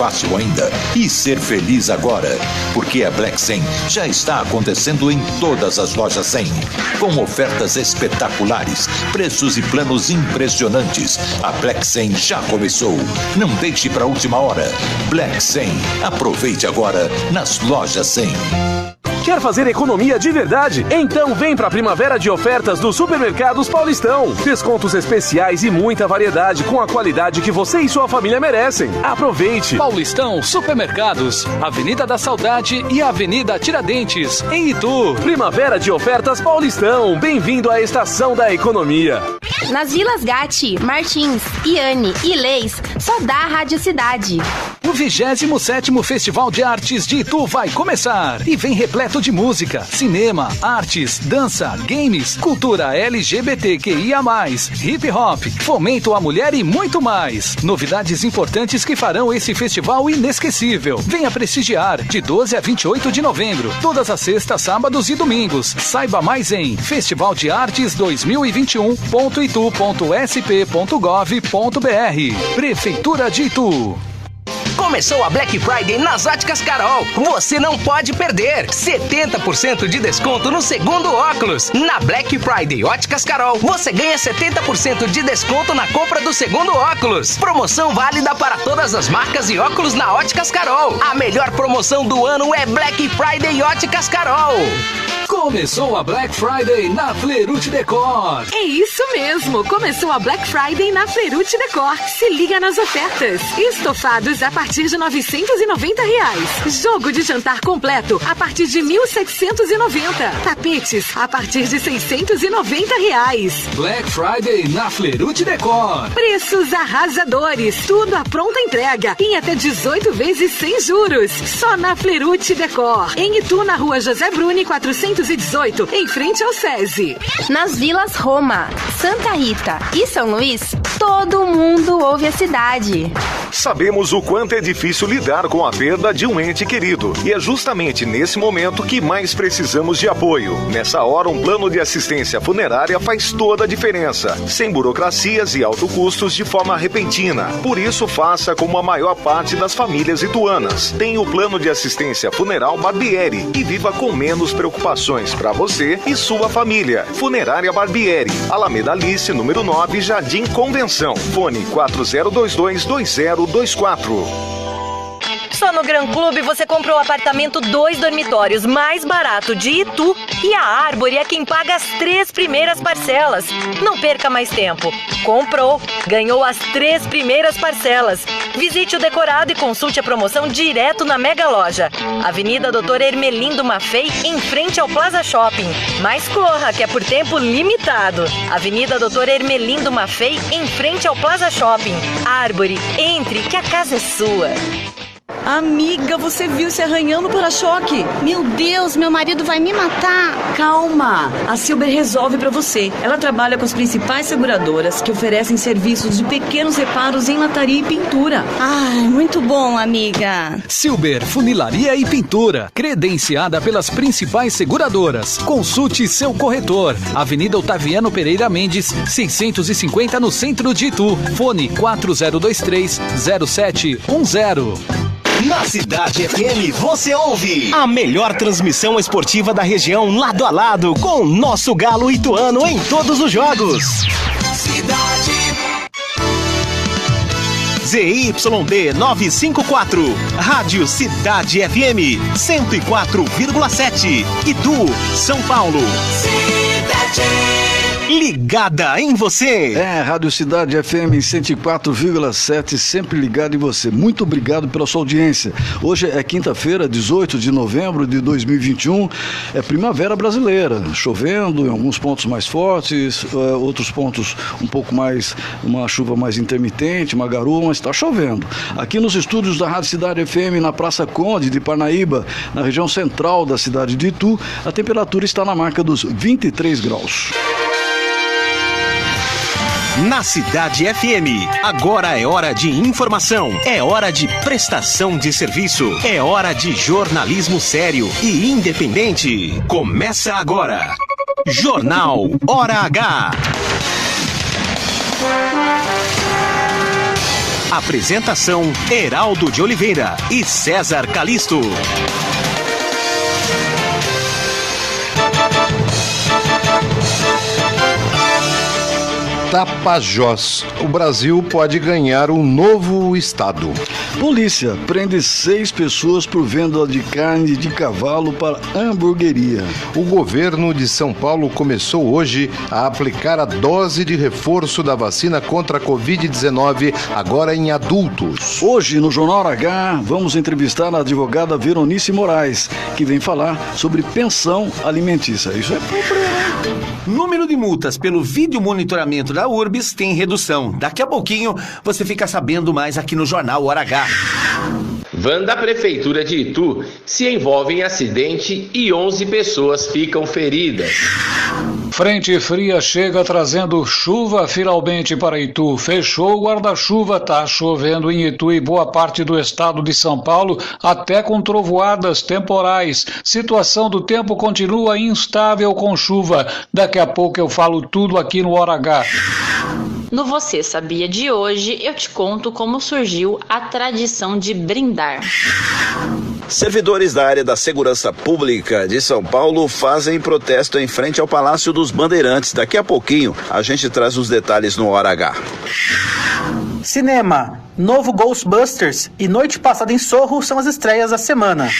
fácil ainda. E ser feliz agora, porque a Black 100 já está acontecendo em todas as lojas 100, com ofertas espetaculares, preços e planos impressionantes. A Black 100 já começou. Não deixe para a última hora. Black 100. Aproveite agora nas lojas 100. Quer fazer economia de verdade? Então vem para a primavera de ofertas dos Supermercados Paulistão. Descontos especiais e muita variedade com a qualidade que você e sua família merecem. Aproveite! Paulistão Supermercados, Avenida da Saudade e Avenida Tiradentes, em Itu. Primavera de ofertas Paulistão. Bem-vindo à estação da economia. Nas Vilas Gatti, Martins, Iane e Leis, só dá a Rádio Cidade. O 27º Festival de Artes de Itu vai começar e vem repleto de música, cinema, artes, dança, games, cultura LGBTQIA+, hip hop, fomento à mulher e muito mais. Novidades importantes que farão esse festival inesquecível. Venha prestigiar de 12 a 28 de novembro, todas as sextas, sábados e domingos. Saiba mais em festivaldeartes2021.itu.sp.gov.br. Prefeitura de Itu. Começou a Black Friday nas Óticas Carol. Você não pode perder. 70% de desconto no segundo óculos. Na Black Friday Óticas Carol, você ganha 70% de desconto na compra do segundo óculos. Promoção válida para todas as marcas e óculos na Óticas Carol. A melhor promoção do ano é Black Friday Óticas Carol. Começou a Black Friday na Flerute Decor. É isso mesmo, começou a Black Friday na Flerute Decor. Se liga nas ofertas. Estofados a partir de R$990. Jogo de jantar completo a partir de R$1.790. Tapetes a partir de R$690. Black Friday na Flerute Decor. Preços arrasadores, tudo à pronta entrega, em até 18 vezes sem juros. Só na Flerute Decor. Em Itu, na Rua José Bruni, 418, em frente ao SESI. Nas Vilas Roma, Santa Rita e São Luís, todo mundo ouve a cidade. Sabemos o quanto é difícil lidar com a perda de um ente querido. E é justamente nesse momento que mais precisamos de apoio. Nessa hora, um plano de assistência funerária faz toda a diferença. Sem burocracias e altos custos de forma repentina. Por isso, faça como a maior parte das famílias ituanas. Tem o plano de assistência funeral Barbieri e viva com menos preocupações para você e sua família. Funerária Barbieri, Alameda Alice, número 9, Jardim Convenção. Fone 4022-2024. Só no Gran Clube você comprou o apartamento 2 dormitórios mais barato de Itu e a Árvore é quem paga as 3 primeiras parcelas. Não perca mais tempo. Comprou, ganhou as 3 primeiras parcelas. Visite o decorado e consulte a promoção direto na Mega Loja. Avenida Doutor Hermelindo Maffei, em frente ao Plaza Shopping. Mas corra, que é por tempo limitado. Avenida Doutor Hermelindo Maffei, em frente ao Plaza Shopping. Árvore, entre, que a casa é sua. Amiga, você viu se arranhando no para-choque? Meu Deus, meu marido vai me matar. Calma, a Silber resolve pra você. Ela trabalha com as principais seguradoras que oferecem serviços de pequenos reparos em lataria e pintura. Ai, muito bom, amiga. Silber Funilaria e Pintura, credenciada pelas principais seguradoras. Consulte seu corretor. Avenida Otaviano Pereira Mendes, 650 no centro de Itu. Fone 4023-0710. Na Cidade FM você ouve a melhor transmissão esportiva da região, lado a lado com o nosso galo ituano em todos os jogos. Cidade ZYD 954, Rádio Cidade FM 104,7, Itu, São Paulo. Cidade ligada em você. Rádio Cidade FM 104,7, sempre ligado em você. Muito obrigado pela sua audiência. Hoje é quinta-feira, 18 de novembro de 2021. É primavera brasileira. Chovendo em alguns pontos mais fortes, outros pontos um pouco mais, uma chuva mais intermitente, uma garoa, mas está chovendo. Aqui nos estúdios da Rádio Cidade FM, na Praça Conde de Parnaíba, na região central da cidade de Itu, a temperatura está na marca dos 23 graus. Na Cidade FM, agora é hora de informação, é hora de prestação de serviço, é hora de jornalismo sério e independente. Começa agora, Jornal Hora H. Apresentação: Heraldo de Oliveira e César Calisto. Tapajós. O Brasil pode ganhar um novo estado. Polícia prende 6 pessoas por venda de carne de cavalo para hamburgueria. O governo de São Paulo começou hoje a aplicar a dose de reforço da vacina contra a Covid-19, agora em adultos. Hoje, no Jornal H, vamos entrevistar a advogada Veronice Moraes, que vem falar sobre pensão alimentícia. Isso é problema. Número de multas pelo vídeo monitoramento da URBS tem redução. Daqui a pouquinho você fica sabendo mais aqui no Jornal Hora H. Van da Prefeitura de Itu se envolve em acidente e 11 pessoas ficam feridas. Frente fria chega trazendo chuva finalmente para Itu. Fechou o guarda-chuva, tá chovendo em Itu e boa parte do estado de São Paulo, até com trovoadas temporais. Situação do tempo continua instável com chuva. Daqui a pouco eu falo tudo aqui no Hora H. No Você Sabia de hoje, eu te conto como surgiu a tradição de brindar. Servidores da área da segurança pública de São Paulo fazem protesto em frente ao Palácio dos Bandeirantes. Daqui a pouquinho a gente traz os detalhes no Hora H. Cinema, novo Ghostbusters e Noite Passada em Sorro são as estreias da semana.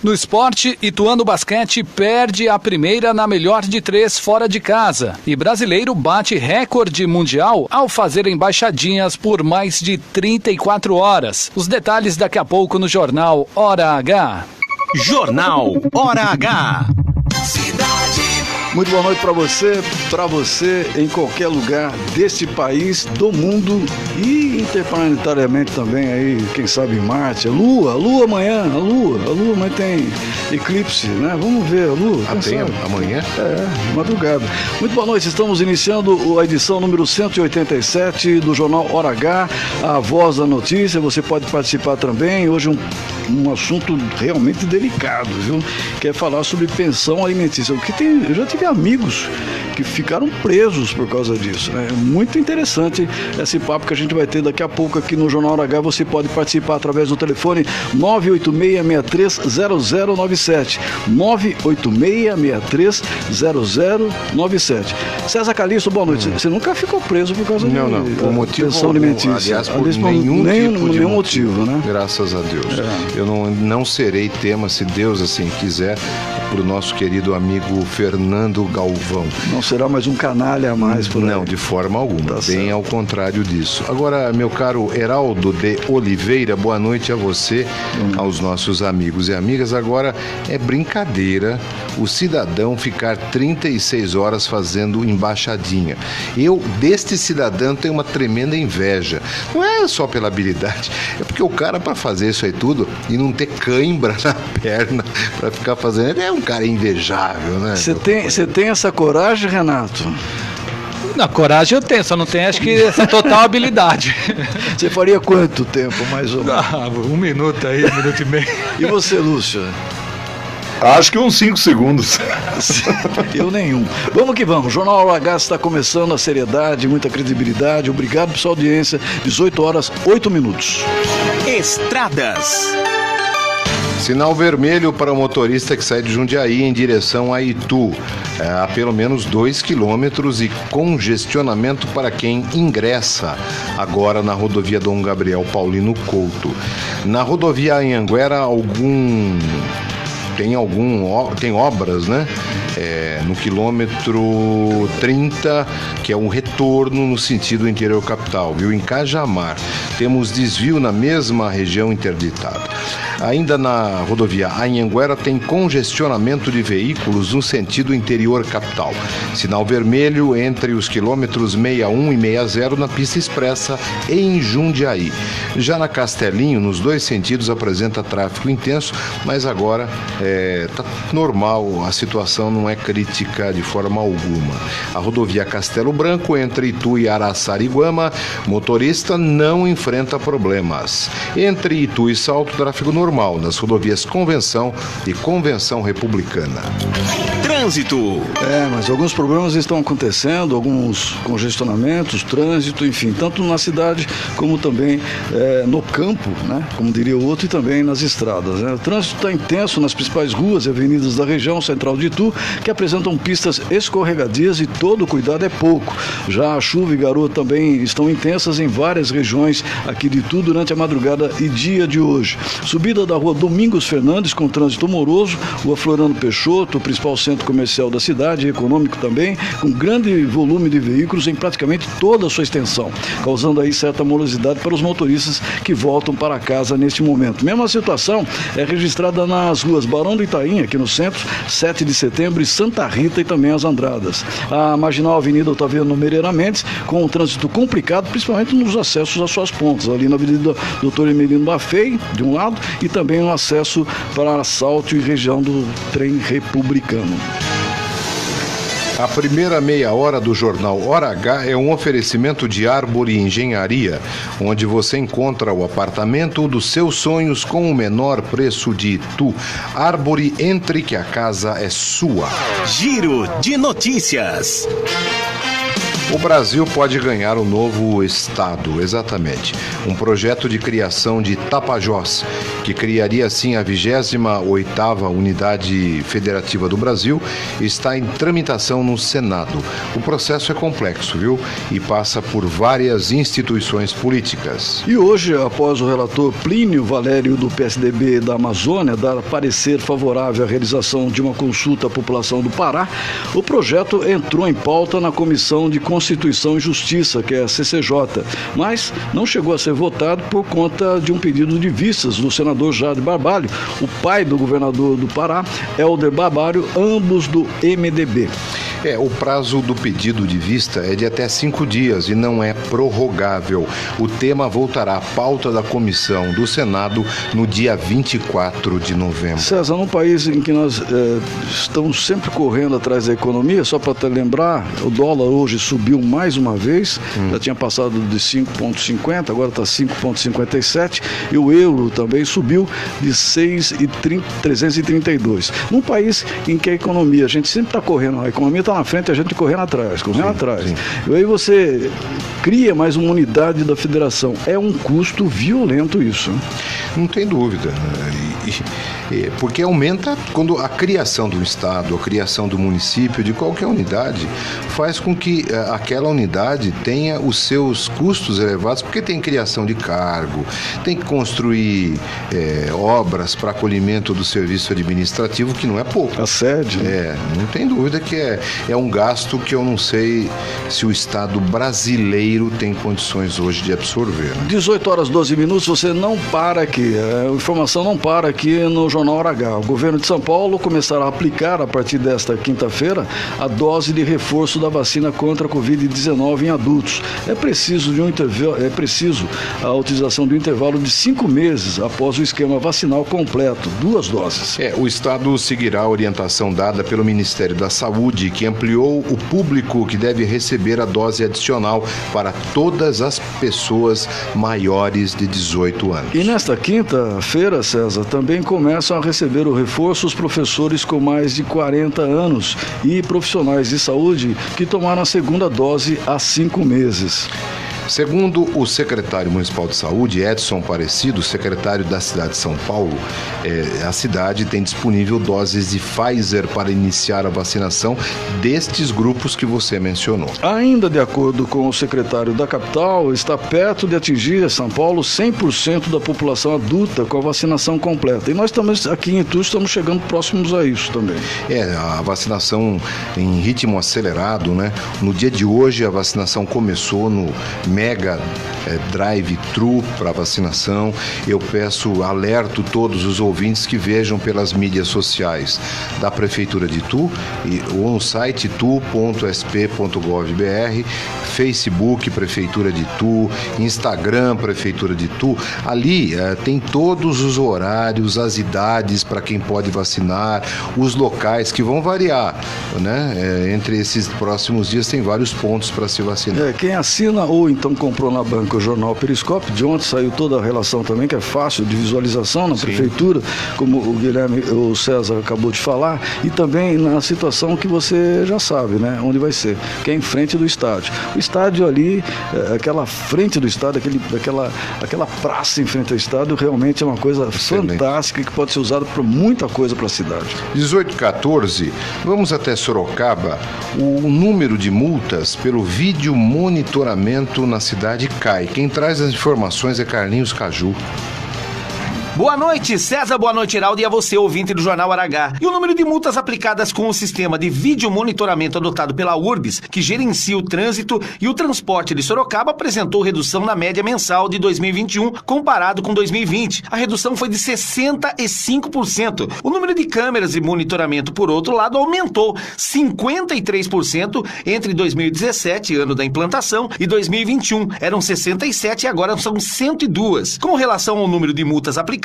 No esporte, Ituano Basquete perde a primeira na melhor de 3 fora de casa. E brasileiro bate recorde mundial ao fazer embaixadinhas por mais de 34 horas. Os detalhes daqui a pouco no Jornal Hora H. Jornal Hora H. Muito boa noite para você em qualquer lugar deste país, do mundo e interplanetariamente também aí, quem sabe Marte, a Lua amanhã, a Lua amanhã tem eclipse, né? Vamos ver a Lua. Tem amanhã? Madrugada. Muito boa noite, estamos iniciando a edição número 187 do Jornal Hora H, a voz da notícia. Você pode participar também. Hoje um assunto realmente delicado, viu? Que é falar sobre pensão alimentícia. Eu já tive amigos que ficaram presos por causa disso, né? Muito interessante esse papo que a gente vai ter daqui a pouco aqui no Jornal Hora H. Você pode participar através do telefone 986630097 986630097. César Calisto, boa noite. Você nunca ficou preso por causa de pensão alimentícia? Aliás, por nenhum motivo, né? Graças a Deus. Eu não serei tema, se Deus assim quiser, para o nosso querido amigo Fernando Galvão. Não será mais um canalha a mais por aí. Não, de forma alguma, bem ao contrário disso. Agora, meu caro Heraldo de Oliveira, boa noite a você, aos nossos amigos e amigas. Agora, é brincadeira o cidadão ficar 36 horas fazendo embaixadinha. Eu, deste cidadão, tenho uma tremenda inveja. Não é só pela habilidade, é porque o cara, para fazer isso aí tudo e não ter cãibra na perna para ficar fazendo, é um cara invejável, né? Você tem essa coragem, Renato? Na coragem eu tenho, só não tenho, acho que essa total habilidade. Você faria quanto tempo, mais ou menos? 1 minuto aí, 1 minuto e meio. E você, Lúcio? Acho que uns 5 segundos. Eu nenhum. Vamos que vamos. O Jornal Hora H está começando, a seriedade, muita credibilidade. Obrigado por sua audiência. 18 horas, 8 minutos. Estradas. Sinal vermelho para o motorista que sai de Jundiaí em direção a Itu. Há pelo menos 2 quilômetros e congestionamento para quem ingressa agora na rodovia Dom Gabriel Paulino Couto. Na rodovia Anhanguera, tem obras, né? No quilômetro 30, que é um retorno no sentido interior capital, viu? Em Cajamar, temos desvio na mesma região interditada. Ainda na rodovia Anhanguera tem congestionamento de veículos no sentido interior capital. Sinal vermelho entre os quilômetros 61 e 60 na pista expressa em Jundiaí. Já na Castelinho, nos 2 sentidos, apresenta tráfego intenso, mas agora está normal, a situação não é crítica de forma alguma. A rodovia Castelo Branco entre Itu e Araçariguama, motorista não enfrenta problemas. Entre Itu e Salto, tráfego normal nas rodovias Convenção e Convenção Republicana. trânsito. Mas alguns problemas estão acontecendo, alguns congestionamentos, trânsito, enfim, tanto na cidade como também no campo, né? Como diria o outro, e também nas estradas, né? O trânsito está intenso nas principais ruas e avenidas da região central de Itu, que apresentam pistas escorregadias e todo cuidado é pouco. Já a chuva e garoa também estão intensas em várias regiões aqui de Itu durante a madrugada e dia de hoje. Subida da rua Domingos Fernandes com trânsito moroso, rua Floriano Peixoto, o principal centro comercial da cidade, econômico também, com grande volume de veículos em praticamente toda a sua extensão, causando aí certa morosidade para os motoristas que voltam para casa neste momento. Mesma situação é registrada nas ruas Barão do Itaim, aqui no centro, 7 de setembro e Santa Rita e também as Andradas. A marginal Avenida Otaviano Mereira Mendes, com um trânsito complicado, principalmente nos acessos às suas pontas, ali na Avenida Doutor Emelino Bafei, de um lado, e também o acesso para Assalto e região do Trem Republicano. A primeira meia hora do jornal Hora H é um oferecimento de Árvore Engenharia, onde você encontra o apartamento dos seus sonhos com o menor preço de Itu. Árvore, entre que a casa é sua. Giro de notícias. O Brasil pode ganhar um novo estado, exatamente. Um projeto de criação de Tapajós, que criaria assim a 28ª unidade federativa do Brasil, está em tramitação no Senado. O processo é complexo, viu? E passa por várias instituições políticas. E hoje, após o relator Plínio Valério do PSDB da Amazônia dar parecer favorável à realização de uma consulta à população do Pará, o projeto entrou em pauta na Comissão de Constituição e Justiça, que é a CCJ, mas não chegou a ser votado por conta de um pedido de vistas do senador Jade Barbalho, o pai do governador do Pará, Helder Barbalho, ambos do MDB. O prazo do pedido de vista é de até 5 dias e não é prorrogável. O tema voltará à pauta da comissão do Senado no dia 24 de novembro. César, num país em que nós estamos sempre correndo atrás da economia, só para te lembrar, o dólar hoje subiu mais uma vez, já tinha passado de 5,50, agora está 5,57, e o euro também subiu de 6,332. Num país em que a economia, a gente sempre está correndo, a economia está na frente, a gente correndo atrás. Sim. E aí você cria mais uma unidade da federação. É um custo violento isso. Não tem dúvida. Porque aumenta quando a criação do estado, a criação do município, de qualquer unidade, faz com que aquela unidade tenha os seus custos elevados, porque tem criação de cargo, tem que construir obras para acolhimento do serviço administrativo, que não é pouco. A sede. Não tem dúvida que é um gasto que eu não sei se o Estado brasileiro tem condições hoje de absorver. 18h12, você não para aqui, a informação não para aqui no Jornal Hora H. O governo de São Paulo começará a aplicar, a partir desta quinta-feira, a dose de reforço da vacina contra a Covid-19 em adultos. É preciso a utilização de um intervalo de 5 meses após o esquema vacinal completo, 2 doses. O Estado seguirá a orientação dada pelo Ministério da Saúde, que ampliou o público que deve receber a dose adicional para todas as pessoas maiores de 18 anos. E nesta quinta-feira, César, também começam a receber o reforço os professores com mais de 40 anos e profissionais de saúde que tomaram a segunda dose há 5 meses. Segundo o secretário municipal de saúde, Edson Parecido, secretário da cidade de São Paulo, a cidade tem disponível doses de Pfizer para iniciar a vacinação destes grupos que você mencionou. Ainda de acordo com o secretário da capital, está perto de atingir São Paulo 100% da população adulta com a vacinação completa. E nós também aqui em Itu estamos chegando próximos a isso também. A vacinação em ritmo acelerado, né? No dia de hoje a vacinação começou no Mega Drive-Thru para vacinação. Eu alerto todos os ouvintes que vejam pelas mídias sociais da Prefeitura de Itu, ou no site itu.sp.gov.br, Facebook Prefeitura de Itu, Instagram Prefeitura de Itu. Ali tem todos os horários, as idades para quem pode vacinar, os locais que vão variar, né? Entre esses próximos dias tem vários pontos para se vacinar. Quem assina ou então comprou na banca o jornal Periscópio, de ontem saiu toda a relação também, que é fácil de visualização na prefeitura, como o Guilherme, o César acabou de falar, e também na situação que você já sabe, né, onde vai ser, que é em frente do estádio. O estádio ali, aquela frente do estádio, aquela praça em frente ao estádio, realmente é uma coisa fantástica que pode ser usada para muita coisa para a cidade. 1814, vamos até Sorocaba. O número de multas pelo vídeo monitoramento na cidade cai. Quem traz as informações é Carlinhos Caju. Boa noite, César, boa noite, Heraldo, e a você, ouvinte do Jornal Hora H. E o número de multas aplicadas com o sistema de vídeo monitoramento adotado pela URBS, que gerencia o trânsito e o transporte de Sorocaba, apresentou redução na média mensal de 2021, comparado com 2020. A redução foi de 65%. O número de câmeras de monitoramento, por outro lado, aumentou 53% entre 2017, ano da implantação, e 2021. Eram 67 e agora são 102. Com relação ao número de multas aplicadas,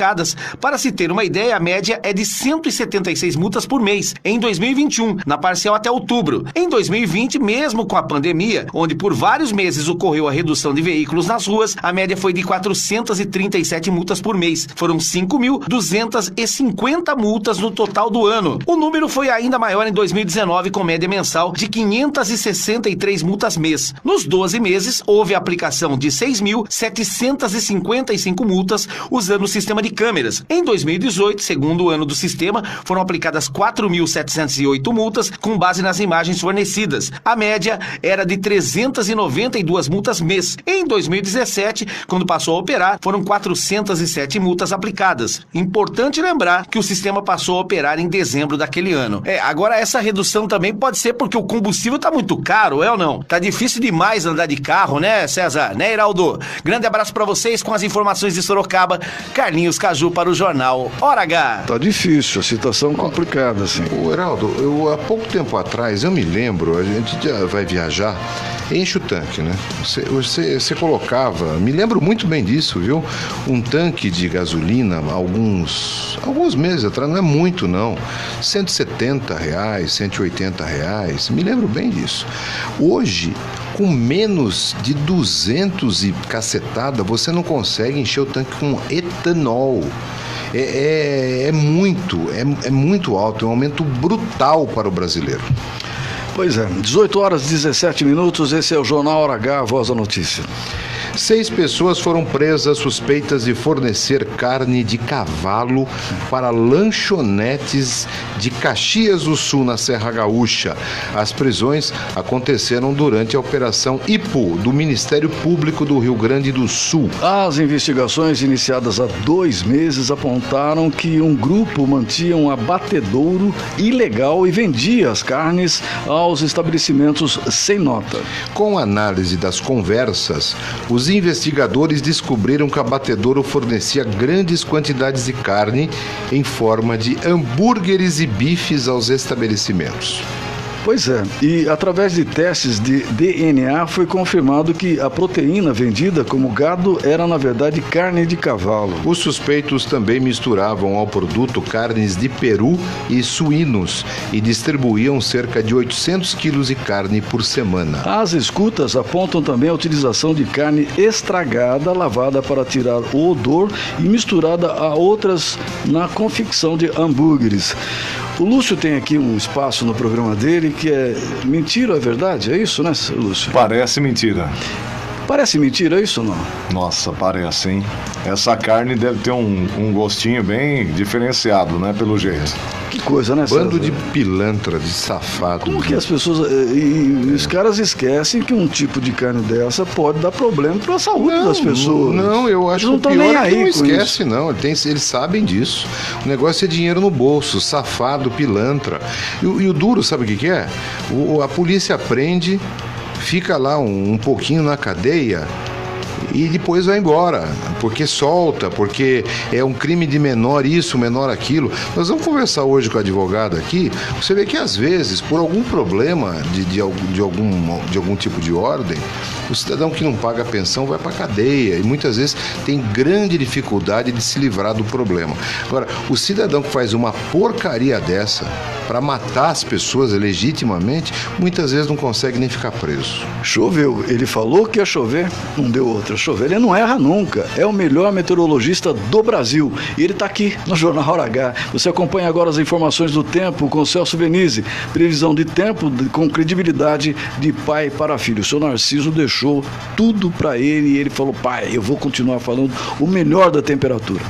para se ter uma ideia, a média é de 176 multas por mês em 2021, na parcial até outubro. Em 2020, mesmo com a pandemia, onde por vários meses ocorreu a redução de veículos nas ruas, a média foi de 437 multas por mês. Foram 5.250 multas no total do ano. O número foi ainda maior em 2019, com média mensal de 563 multas mês. Nos 12 meses, houve a aplicação de 6.755 multas usando o sistema de câmeras. Em 2018, segundo o ano do sistema, foram aplicadas 4.708 multas com base nas imagens fornecidas. A média era de 392 multas mês. Em 2017, quando passou a operar, foram 407 multas aplicadas. Importante lembrar que o sistema passou a operar em dezembro daquele ano. Agora essa redução também pode ser porque o combustível está muito caro, é ou não? Tá difícil demais andar de carro, né, César? Né, Heraldo? Grande abraço para vocês com as informações de Sorocaba. Carlinhos Caju para o Jornal Hora H. Tá difícil, a situação complicada, assim. O Heraldo, há pouco tempo atrás, eu me lembro, a gente já vai viajar, enche o tanque, né? Você colocava, me lembro muito bem disso, viu? Um tanque de gasolina, alguns meses atrás, não é muito não, R$170, R$180, me lembro bem disso. Hoje, com menos de 200 e cacetada, você não consegue encher o tanque com etanol. É muito alto, é um aumento brutal para o brasileiro. Pois é, 18 horas e 17 minutos, esse é o Jornal Hora H, a voz da notícia. 6 pessoas foram presas suspeitas de fornecer carne de cavalo para lanchonetes de Caxias do Sul, na Serra Gaúcha. As prisões aconteceram durante a Operação IPO, do Ministério Público do Rio Grande do Sul. As investigações iniciadas há 2 meses apontaram que um grupo mantinha um abatedouro ilegal e vendia as carnes aos estabelecimentos sem nota. Com análise das conversas, os investigadores descobriram que o abatedouro fornecia grandes quantidades de carne em forma de hambúrgueres e bifes aos estabelecimentos. Pois é, e através de testes de DNA foi confirmado que a proteína vendida como gado era na verdade carne de cavalo. Os suspeitos também misturavam ao produto carnes de peru e suínos e distribuíam cerca de 800 quilos de carne por semana. As escutas apontam também a utilização de carne estragada, lavada para tirar o odor e misturada a outras na confecção de hambúrgueres. O Lúcio tem aqui um espaço no programa dele que é mentira ou é verdade? É isso, né, Lúcio? Parece mentira. Parece mentira, é isso ou não? Nossa, parece, hein? Essa carne deve ter um gostinho bem diferenciado, né, pelo jeito. Que coisa, né, Bando César? de pilantra, de safado. Como que as pessoas... E os caras esquecem que um tipo de carne dessa pode dar problema para a saúde das pessoas. Não, eu acho que o pior é que não esquece, não. Eles sabem disso. O negócio é dinheiro no bolso, safado, pilantra. E o duro, sabe o que é? A polícia prende, fica lá um pouquinho na cadeia e depois vai embora, porque solta, porque é um crime de menor isso, menor aquilo. Nós vamos conversar hoje com a advogada aqui. Você vê que às vezes, por algum problema de algum tipo de ordem, O cidadão que não paga a pensão vai para a cadeia e muitas vezes tem grande dificuldade de se livrar do problema. Agora, o cidadão que faz uma porcaria dessa para matar as pessoas legitimamente, muitas vezes não consegue nem ficar preso. Choveu. Ele falou que ia chover, não deu outra. Chover, ele não erra nunca. É o melhor meteorologista do Brasil. E ele está aqui no Jornal Hora H. Você acompanha agora as informações do tempo com o Celso Vernizzi. Previsão de tempo com credibilidade de pai para filho. O seu Narciso deixou tudo para ele e ele falou: pai, eu vou continuar falando o melhor da temperatura.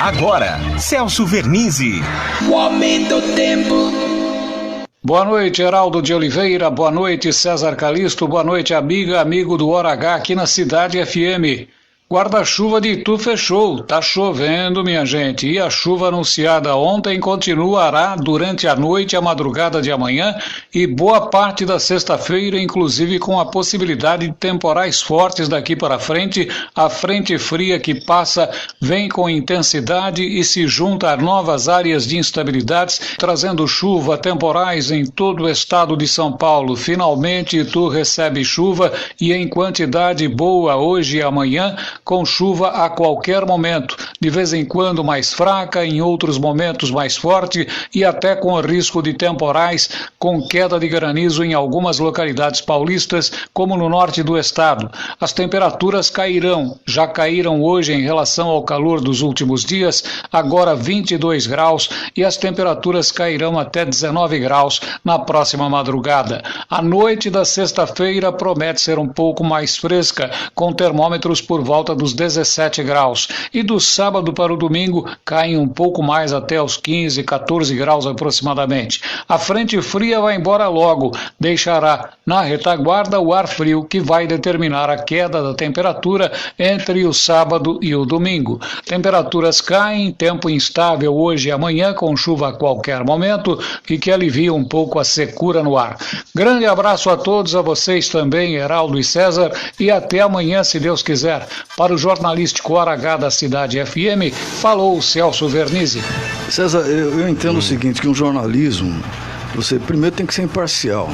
Agora, Celso Vernizzi. O aumento do tempo. Boa noite, Heraldo de Oliveira. Boa noite, César Calisto. Boa noite, amigo do Hora H aqui na Cidade FM. Guarda-chuva de Itu fechou, tá chovendo, minha gente, e a chuva anunciada ontem continuará durante a noite e a madrugada de amanhã e boa parte da sexta-feira, inclusive com a possibilidade de temporais fortes daqui para frente. A frente fria que passa vem com intensidade e se junta a novas áreas de instabilidades, trazendo chuva, temporais em todo o estado de São Paulo. Finalmente, Itu recebe chuva e em quantidade boa hoje e amanhã, com chuva a qualquer momento, de vez em quando mais fraca, em outros momentos mais forte e até com risco de temporais, com queda de granizo em algumas localidades paulistas, como no norte do estado. As temperaturas cairão, já caíram hoje em relação ao calor dos últimos dias, agora 22 graus, e as temperaturas cairão até 19 graus na próxima madrugada. A noite da sexta-feira promete ser um pouco mais fresca, com termômetros por volta dos 17 graus, e do sábado para o domingo caem um pouco mais até os 15, 14 graus aproximadamente. A frente fria vai embora logo, deixará na retaguarda o ar frio que vai determinar a queda da temperatura entre o sábado e o domingo. Temperaturas caem, tempo instável hoje e amanhã com chuva a qualquer momento e que alivia um pouco a secura no ar. Grande abraço a todos, a vocês também, Heraldo e César, e até amanhã, se Deus quiser. Para o jornalístico Hora H da Cidade FM, falou o Celso Vernizzi. César, eu entendo o seguinte, que um jornalismo, você primeiro tem que ser imparcial.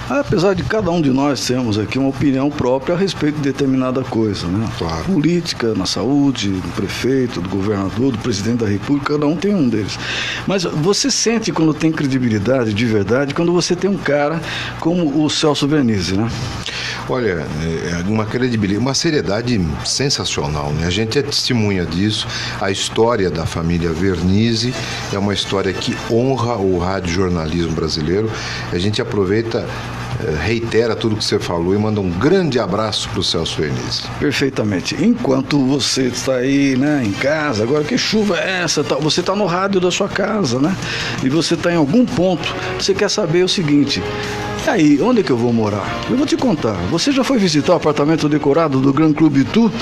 Apesar de cada um de nós termos aqui uma opinião própria a respeito de determinada coisa, né? Claro. Política, na saúde, do prefeito, do governador, do presidente da república, cada um tem um deles. Mas você sente quando tem credibilidade de verdade, quando você tem um cara como o Celso Vernizzi, né? Olha, uma credibilidade, uma seriedade sensacional, né? A gente é testemunha disso. A história da família Vernizzi é uma história que honra o radiojornalismo brasileiro. A gente aproveita, reitera tudo que você falou e manda um grande abraço para o Celso Vernizzi. Perfeitamente. Enquanto você está aí, né, em casa, agora que chuva é essa? Você está no rádio da sua casa, né? E você está em algum ponto, você quer saber o seguinte: e aí, onde é que eu vou morar? Eu vou te contar. Você já foi visitar o apartamento decorado do Gran Clube Itu?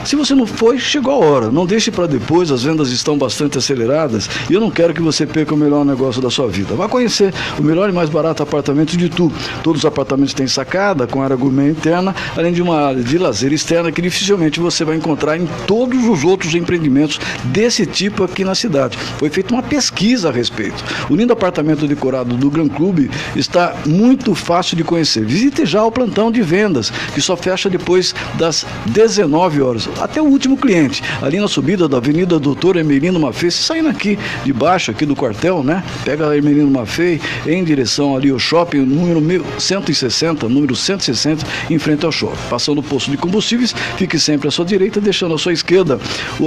Se você não foi, chegou a hora. Não deixe para depois, as vendas estão bastante aceleradas e eu não quero que você perca o melhor negócio da sua vida. Vá conhecer o melhor e mais barato apartamento de Itu. Todos os apartamentos têm sacada, com área gourmet interna, além de uma área de lazer externa que dificilmente você vai encontrar em todos os outros empreendimentos desse tipo aqui na cidade. Foi feita uma pesquisa a respeito. O lindo apartamento decorado do Gran Clube está muito fácil de conhecer. Visite já o plantão de vendas, que só fecha depois das 19 horas. Até o último cliente, ali na subida da Avenida Doutor Hermelino Maffei, saindo aqui de baixo, aqui do quartel, né? Pega a Hermelino Maffei em direção ali ao shopping, número 160, em frente ao shopping. Passando o posto de combustíveis, fique sempre à sua direita, deixando à sua esquerda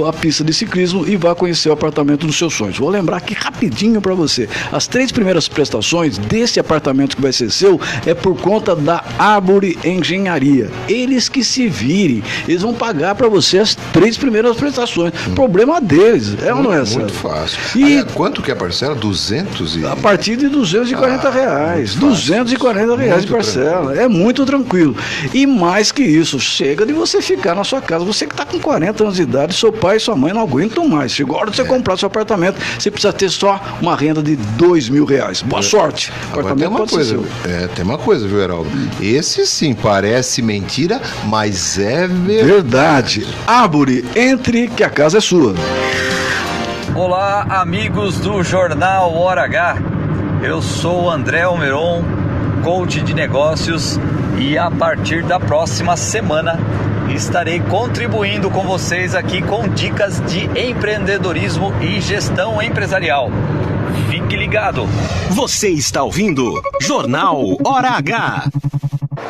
a pista de ciclismo e vá conhecer o apartamento dos seus sonhos. Vou lembrar aqui rapidinho para você, as 3 primeiras prestações desse apartamento que vai ser seu é por conta da Árvore Engenharia. Eles que se virem, eles vão pagar para você as 3 primeiras prestações. Problema deles, é ou não é? Muito fácil. E quanto que é a parcela? 200 e... A partir de R$240. R$240 de parcela. É muito tranquilo. E mais que isso, chega de você ficar na sua casa. Você que está com 40 anos de idade, seu pai e sua mãe não aguentam mais. Chegou a hora de você comprar seu apartamento, você precisa ter só uma renda de R$2.000. Boa sorte. Agora tem uma coisa, tem uma coisa, viu, Heraldo? Esse sim parece mentira, mas é verdade. Árvore, entre que a casa é sua. Olá, amigos do Jornal Hora H. Eu sou André Almeron, coach de negócios, E a partir da próxima semana estarei contribuindo com vocês aqui com dicas de empreendedorismo e gestão empresarial. Fique ligado. Você está ouvindo Jornal Hora H.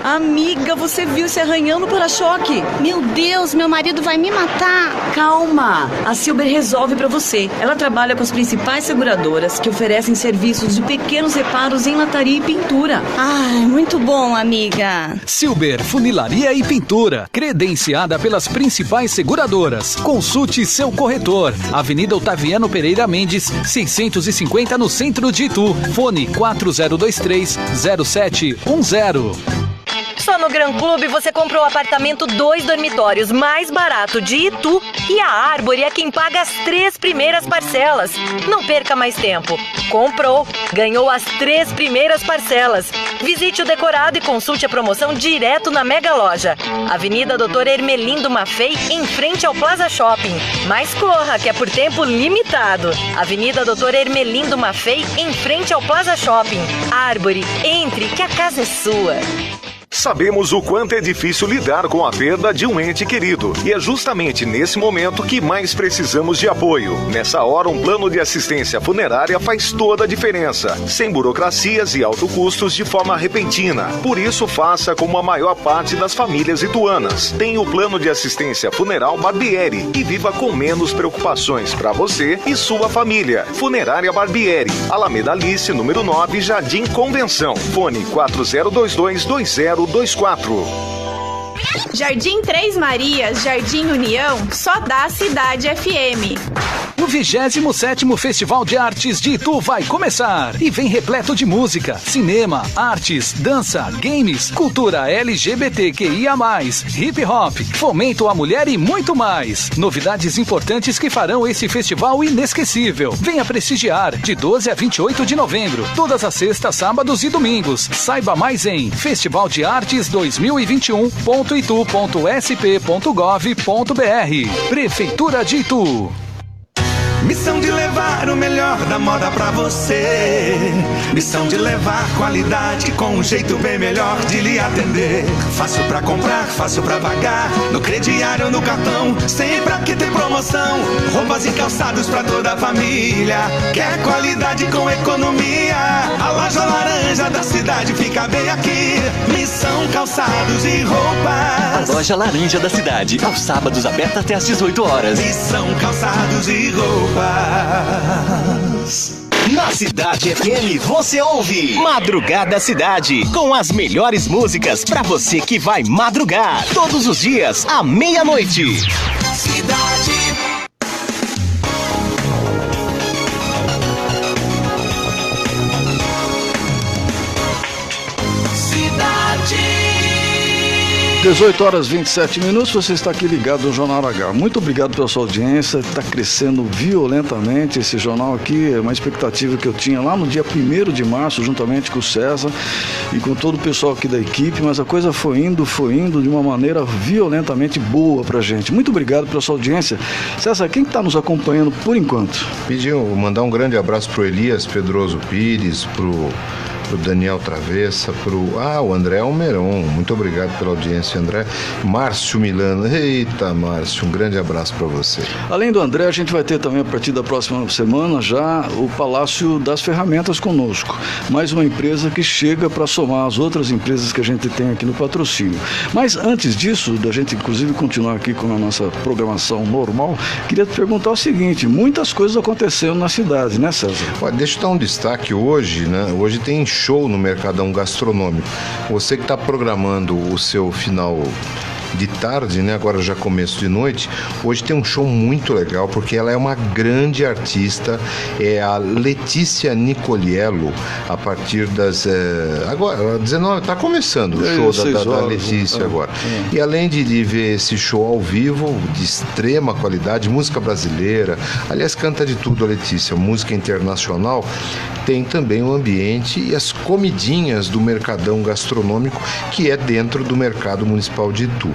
Amiga, você viu esse arranhão no para-choque? Meu Deus, meu marido vai me matar. Calma, a Silber resolve pra você. Ela trabalha com as principais seguradoras que oferecem serviços de pequenos reparos em lataria e pintura. Ai, muito bom, amiga. Silber Funilaria e Pintura, credenciada pelas principais seguradoras. Consulte seu corretor. Avenida Otaviano Pereira Mendes, 650 no centro de Itu. Fone 4023-0710. Só no Gran Clube você comprou o apartamento 2 dormitórios mais barato de Itu e a Árvore é quem paga as 3 primeiras parcelas. Não perca mais tempo. Comprou, ganhou as 3 primeiras parcelas. Visite o decorado e consulte a promoção direto na Mega Loja. Avenida Doutor Hermelindo Maffei, em frente ao Plaza Shopping. Mas corra, que é por tempo limitado. Avenida Doutor Hermelindo Maffei, em frente ao Plaza Shopping. Árvore, entre, que a casa é sua. Sabemos o quanto é difícil lidar com a perda de um ente querido. E é justamente nesse momento que mais precisamos de apoio. Nessa hora, um plano de assistência funerária faz toda a diferença. Sem burocracias e altos custos de forma repentina. Por isso, faça como a maior parte das famílias ituanas. Tenha o plano de assistência funeral Barbieri e viva com menos preocupações para você e sua família. Funerária Barbieri, Alameda Alice, número 9, Jardim Convenção. Fone 4022-2024. Jardim Três Marias, Jardim União, só dá Cidade FM. O 27º Festival de Artes de Itu vai começar e vem repleto de música, cinema, artes, dança, games, cultura LGBTQIA+, hip hop, fomento à mulher e muito mais. Novidades importantes que farão esse festival inesquecível. Venha prestigiar de 12 a 28 de novembro, todas as sextas, sábados e domingos. Saiba mais em festivaldeartes2021.itu.sp.gov.br. Prefeitura de Itu. Missão de levar o melhor da moda pra você. Missão de levar qualidade com um jeito bem melhor de lhe atender. Fácil pra comprar, fácil pra pagar, no crediário ou no cartão, sempre aqui tem promoção. Roupas e calçados pra toda a família. Quer qualidade com economia? A loja laranja da cidade fica bem aqui. Missão Calçados e Roupas. A loja laranja da cidade, aos sábados aberta até às 18 horas. Missão Calçados e Roupas. Na Cidade FM você ouve Madrugada Cidade, com as melhores músicas pra você que vai madrugar todos os dias à meia-noite. Cidade. Cidade. 18 horas 27 minutos, você está aqui ligado no Jornal H. Muito obrigado pela sua audiência, está crescendo violentamente esse jornal aqui, é uma expectativa que eu tinha lá no dia 1º de março, juntamente com o César e com todo o pessoal aqui da equipe, mas a coisa foi indo de uma maneira violentamente boa pra gente. Muito obrigado pela sua audiência. César, quem está nos acompanhando por enquanto? Mandar um grande abraço pro Elias Pedroso Pires, pro Daniel Travessa, o André Almeron, muito obrigado pela audiência, André. Márcio Milano, eita Márcio, um grande abraço para você. Além do André, a gente vai ter também a partir da próxima semana já o Palácio das Ferramentas conosco, mais uma empresa que chega para somar as outras empresas que a gente tem aqui no patrocínio. Mas antes disso, da gente inclusive continuar aqui com a nossa programação normal, queria te perguntar o seguinte, muitas coisas aconteceram na cidade, né, César? Deixa eu dar um destaque hoje, né? Hoje tem show no Mercadão Gastronômico. Você que está programando o seu final de tarde, né? Agora já começo de noite. Hoje tem um show muito legal, porque ela é uma grande artista, é a Letícia Nicoliello, a partir das... agora, 19, está começando o show da Letícia agora. E além de ver esse show ao vivo, de extrema qualidade, música brasileira, aliás, canta de tudo a Letícia, música internacional, tem também o ambiente e as comidinhas do Mercadão Gastronômico, que é dentro do Mercado Municipal de Itu.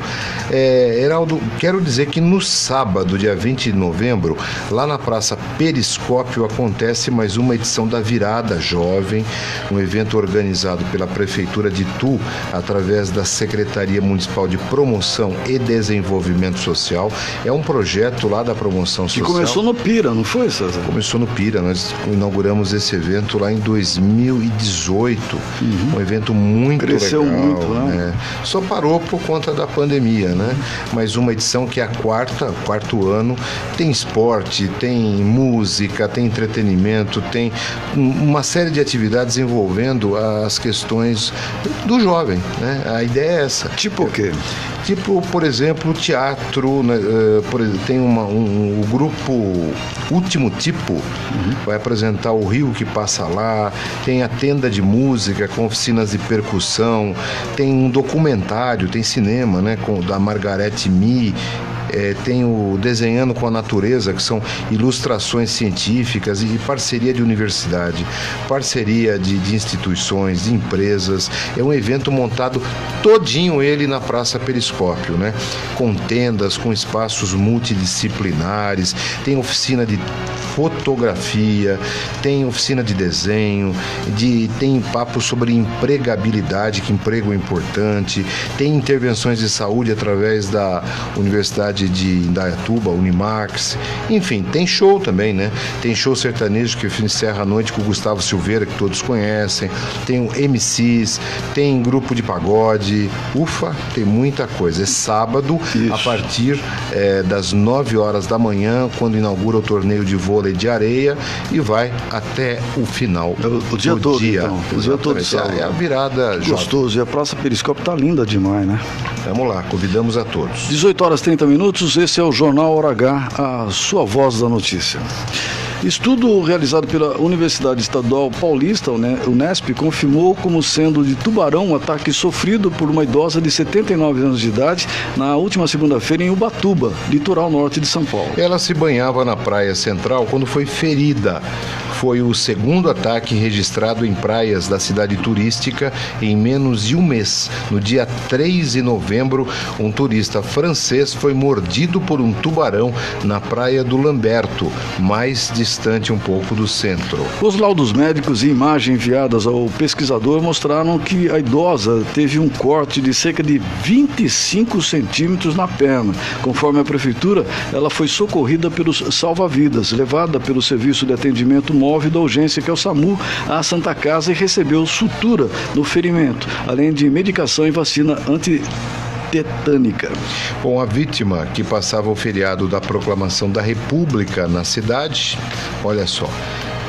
Heraldo, quero dizer que no sábado, dia 20 de novembro, lá na Praça Periscópio, acontece mais uma edição da Virada Jovem, um evento organizado pela Prefeitura de Itu, através da Secretaria Municipal de Promoção e Desenvolvimento Social. É um projeto lá da Promoção Social. Que começou no Pira, não foi, César? Começou no Pira, nós inauguramos esse evento lá em 2018, um evento muito Cresceu legal. Muito, né? Só parou por conta da pandemia, né? Mas uma edição que é quarto ano, tem esporte, tem música, tem entretenimento, tem uma série de atividades envolvendo as questões do jovem, né? A ideia é essa. Tipo o quê? Tipo, por exemplo, teatro, né? Tem o grupo Último Tipo, vai apresentar o Rio que Passa Lá, tem a tenda de música com oficinas de percussão, tem um documentário, tem cinema, né, da Margarete Mi. Tem o Desenhando com a Natureza, que são ilustrações científicas e parceria de universidade, parceria de instituições, de empresas. É um evento montado todinho ele na Praça Periscópio, né? Com tendas, com espaços multidisciplinares, tem oficina de fotografia, tem oficina de desenho, tem papo sobre empregabilidade, que emprego é importante, tem intervenções de saúde através da Universidade de Indaiatuba, Unimax, enfim, tem show também, né? Tem show sertanejo que encerra a noite com o Gustavo Silveira, que todos conhecem, tem o MCs, tem grupo de pagode, tem muita coisa. É sábado, a partir das 9 horas da manhã, quando inaugura o torneio de vôlei de areia e vai até o final o dia do todo, dia. Então. O dia todo. É a virada gostoso. E a Praça Periscópio tá linda demais, né? Vamos lá, convidamos a todos. 18 horas 30 minutos, esse é o Jornal Hora H, a sua voz da notícia. Estudo realizado pela Universidade Estadual Paulista, Unesp, confirmou como sendo de Tubarão um ataque sofrido por uma idosa de 79 anos de idade na última segunda-feira em Ubatuba, litoral norte de São Paulo. Ela se banhava na praia central quando foi ferida. Foi o segundo ataque registrado em praias da cidade turística em menos de um mês. No dia 3 de novembro, um turista francês foi mordido por um tubarão na praia do Lamberto, mais distante um pouco do centro. Os laudos médicos e imagem enviadas ao pesquisador mostraram que a idosa teve um corte de cerca de 25 centímetros na perna. Conforme a prefeitura, ela foi socorrida pelos salva-vidas, levada pelo Serviço de Atendimento Móvel da Urgência, que é o SAMU, à Santa Casa e recebeu sutura no ferimento, além de medicação e vacina antitetânica. Bom, a vítima, que passava o feriado da proclamação da República na cidade, olha só,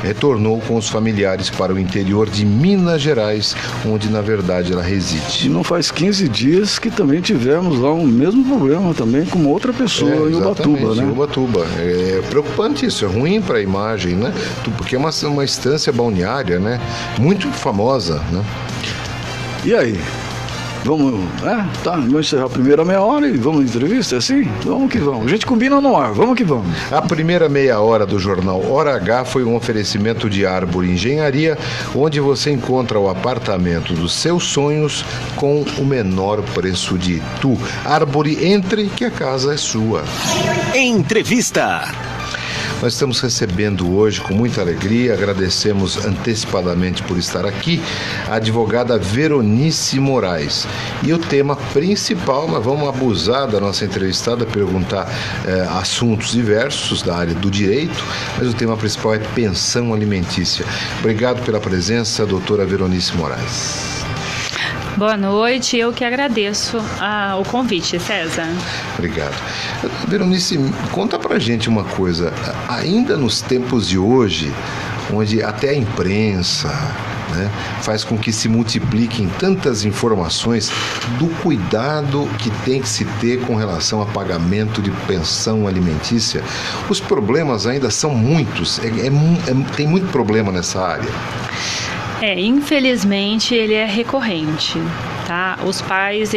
retornou com os familiares para o interior de Minas Gerais, onde na verdade ela reside. E não faz 15 dias que também tivemos lá o mesmo problema também com outra pessoa em Ubatuba, né? Em Ubatuba. É preocupante isso, é ruim para a imagem, né? Porque é uma estância balneária, né? Muito famosa, né? E aí? Vamos encerrar a primeira meia hora e vamos à entrevista, assim? Vamos que vamos. A gente combina no ar, vamos que vamos. A primeira meia hora do jornal Hora H foi um oferecimento de Árvore Engenharia, onde você encontra o apartamento dos seus sonhos com o menor preço de Itu. Árvore, entre que a casa é sua. Entrevista. Nós estamos recebendo hoje com muita alegria, agradecemos antecipadamente por estar aqui, a advogada Veronice Moraes. E o tema principal, mas vamos abusar da nossa entrevistada, perguntar assuntos diversos da área do direito, mas o tema principal é pensão alimentícia. Obrigado pela presença, doutora Veronice Moraes. Boa noite, eu que agradeço o convite, César. Obrigado. Veronice, conta pra gente uma coisa, ainda nos tempos de hoje, onde até a imprensa, né, faz com que se multipliquem tantas informações do cuidado que tem que se ter com relação a pagamento de pensão alimentícia, os problemas ainda são muitos, tem muito problema nessa área. Infelizmente ele é recorrente, tá? Os pais,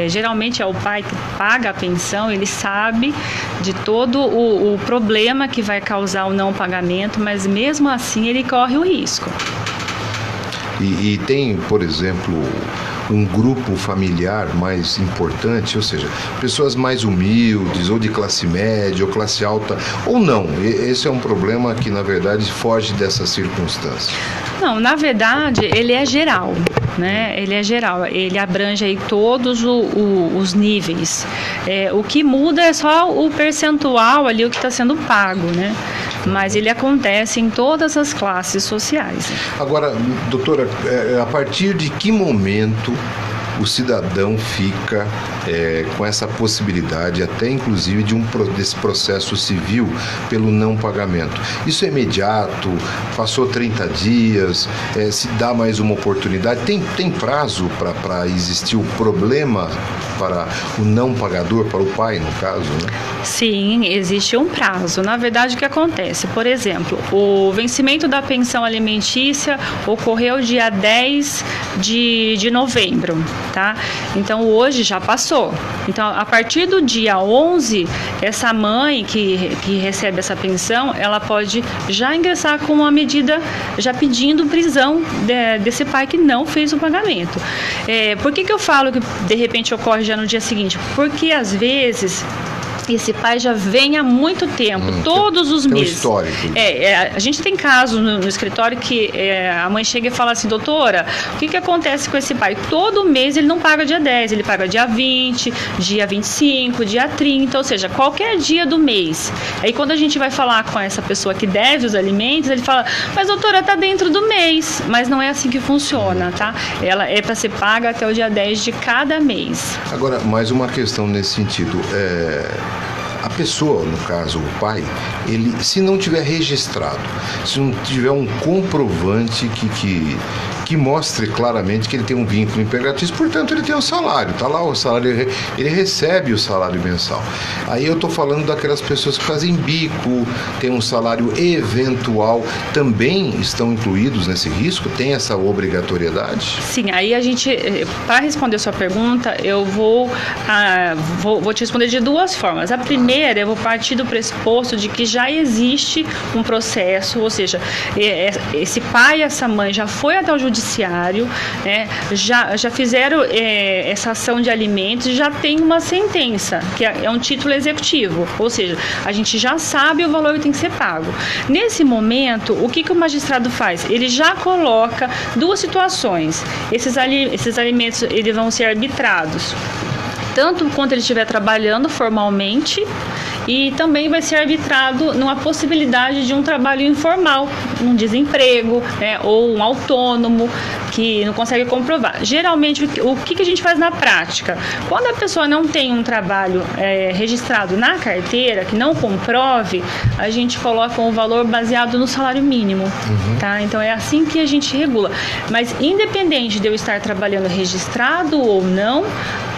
geralmente é o pai que paga a pensão, ele sabe de todo o problema que vai causar o não pagamento, mas mesmo assim ele corre o risco. E tem, por exemplo, um grupo familiar mais importante, ou seja, pessoas mais humildes, ou de classe média, ou classe alta, ou não? Esse é um problema que, na verdade, foge dessa circunstância. Não, na verdade, ele é geral, né? Ele é geral, ele abrange aí todos os níveis. O que muda é só o percentual ali, o que está sendo pago, né? Mas ele acontece em todas as classes sociais. Agora, doutora, a partir de que momento o cidadão fica com essa possibilidade, até inclusive desse processo civil pelo não pagamento? Isso é imediato? Passou 30 dias? Se dá mais uma oportunidade? Tem prazo para existir o problema para o não pagador, para o pai, no caso, né? Sim, existe um prazo. Na verdade, o que acontece? Por exemplo, o vencimento da pensão alimentícia ocorreu dia 10 de novembro, tá? Então, hoje já passou. Então, a partir do dia 11, essa mãe que recebe essa pensão, ela pode já ingressar com uma medida, já pedindo prisão desse pai que não fez o pagamento. Por que eu falo que, de repente, ocorre já no dia seguinte? Porque, às vezes, esse pai já vem há muito tempo, todos os meses. Histórico. A gente tem casos no escritório que a mãe chega e fala assim: doutora, o que acontece com esse pai? Todo mês ele não paga dia 10, ele paga dia 20, dia 25, dia 30, ou seja, qualquer dia do mês. Aí quando a gente vai falar com essa pessoa que deve os alimentos, ele fala: mas doutora, tá dentro do mês. Mas não é assim que funciona, tá? Ela é para ser paga até o dia 10 de cada mês. Agora, mais uma questão nesse sentido. A pessoa, no caso o pai, ele, se não tiver registrado, se não tiver um comprovante que mostre claramente que ele tem um vínculo empregatício, portanto ele tem um salário, está lá o salário, ele recebe o salário mensal. Aí eu estou falando daquelas pessoas que fazem bico, tem um salário eventual, também estão incluídos nesse risco? Tem essa obrigatoriedade? Sim, aí a gente, para responder a sua pergunta, eu vou te responder de duas formas. A primeira, eu vou partir do pressuposto de que já existe um processo, ou seja, esse pai e essa mãe já foi até o judiciário, né, já fizeram essa ação de alimentos e já tem uma sentença, que é um título executivo, ou seja, a gente já sabe o valor que tem que ser pago. Nesse momento, o que o magistrado faz? Ele já coloca duas situações. Esses alimentos eles vão ser arbitrados, tanto quanto ele estiver trabalhando formalmente, e também vai ser arbitrado numa possibilidade de um trabalho informal, um desemprego, né, ou um autônomo que não consegue comprovar. Geralmente, o que a gente faz na prática? Quando a pessoa não tem um trabalho registrado na carteira, que não comprove, a gente coloca um valor baseado no salário mínimo. Tá? Então, é assim que a gente regula. Mas, independente de eu estar trabalhando registrado ou não,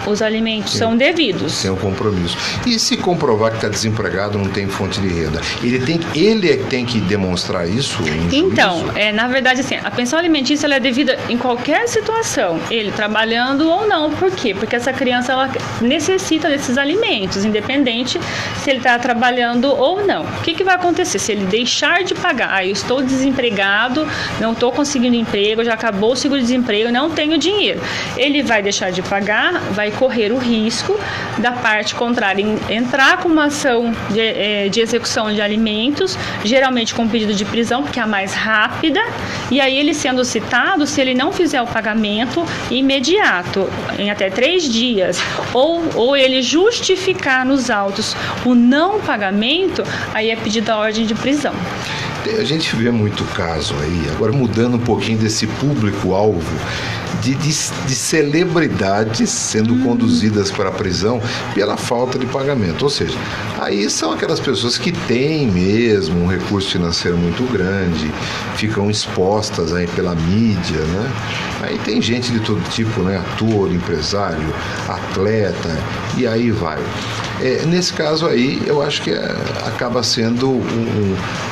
os alimentos são devidos. Tem um compromisso. E se comprovar que está desempregado, não tem fonte de renda, ele tem que demonstrar isso em Então, na verdade, assim, a pensão alimentícia ela é devida em qualquer situação, ele trabalhando ou não. Por quê? Porque essa criança ela necessita desses alimentos, independente se ele está trabalhando ou não. O que vai acontecer? Se ele deixar de pagar, eu estou desempregado, não estou conseguindo emprego, já acabou o seguro-desemprego, não tenho dinheiro. Ele vai deixar de pagar, vai correr o risco da parte contrária entrar com uma ação de execução de alimentos, geralmente com pedido de prisão, porque é a mais rápida, e aí ele sendo citado, se ele não fizer o pagamento imediato, em até 3 dias, ou ele justificar nos autos o não pagamento, aí é pedida a ordem de prisão. A gente vê muito caso aí, agora mudando um pouquinho desse público-alvo, de celebridades sendo conduzidas para a prisão pela falta de pagamento. Ou seja, aí são aquelas pessoas que têm mesmo um recurso financeiro muito grande, ficam expostas aí pela mídia, né? Aí tem gente de todo tipo, né? Ator, empresário, atleta, e aí vai. Nesse caso aí, eu acho que acaba sendo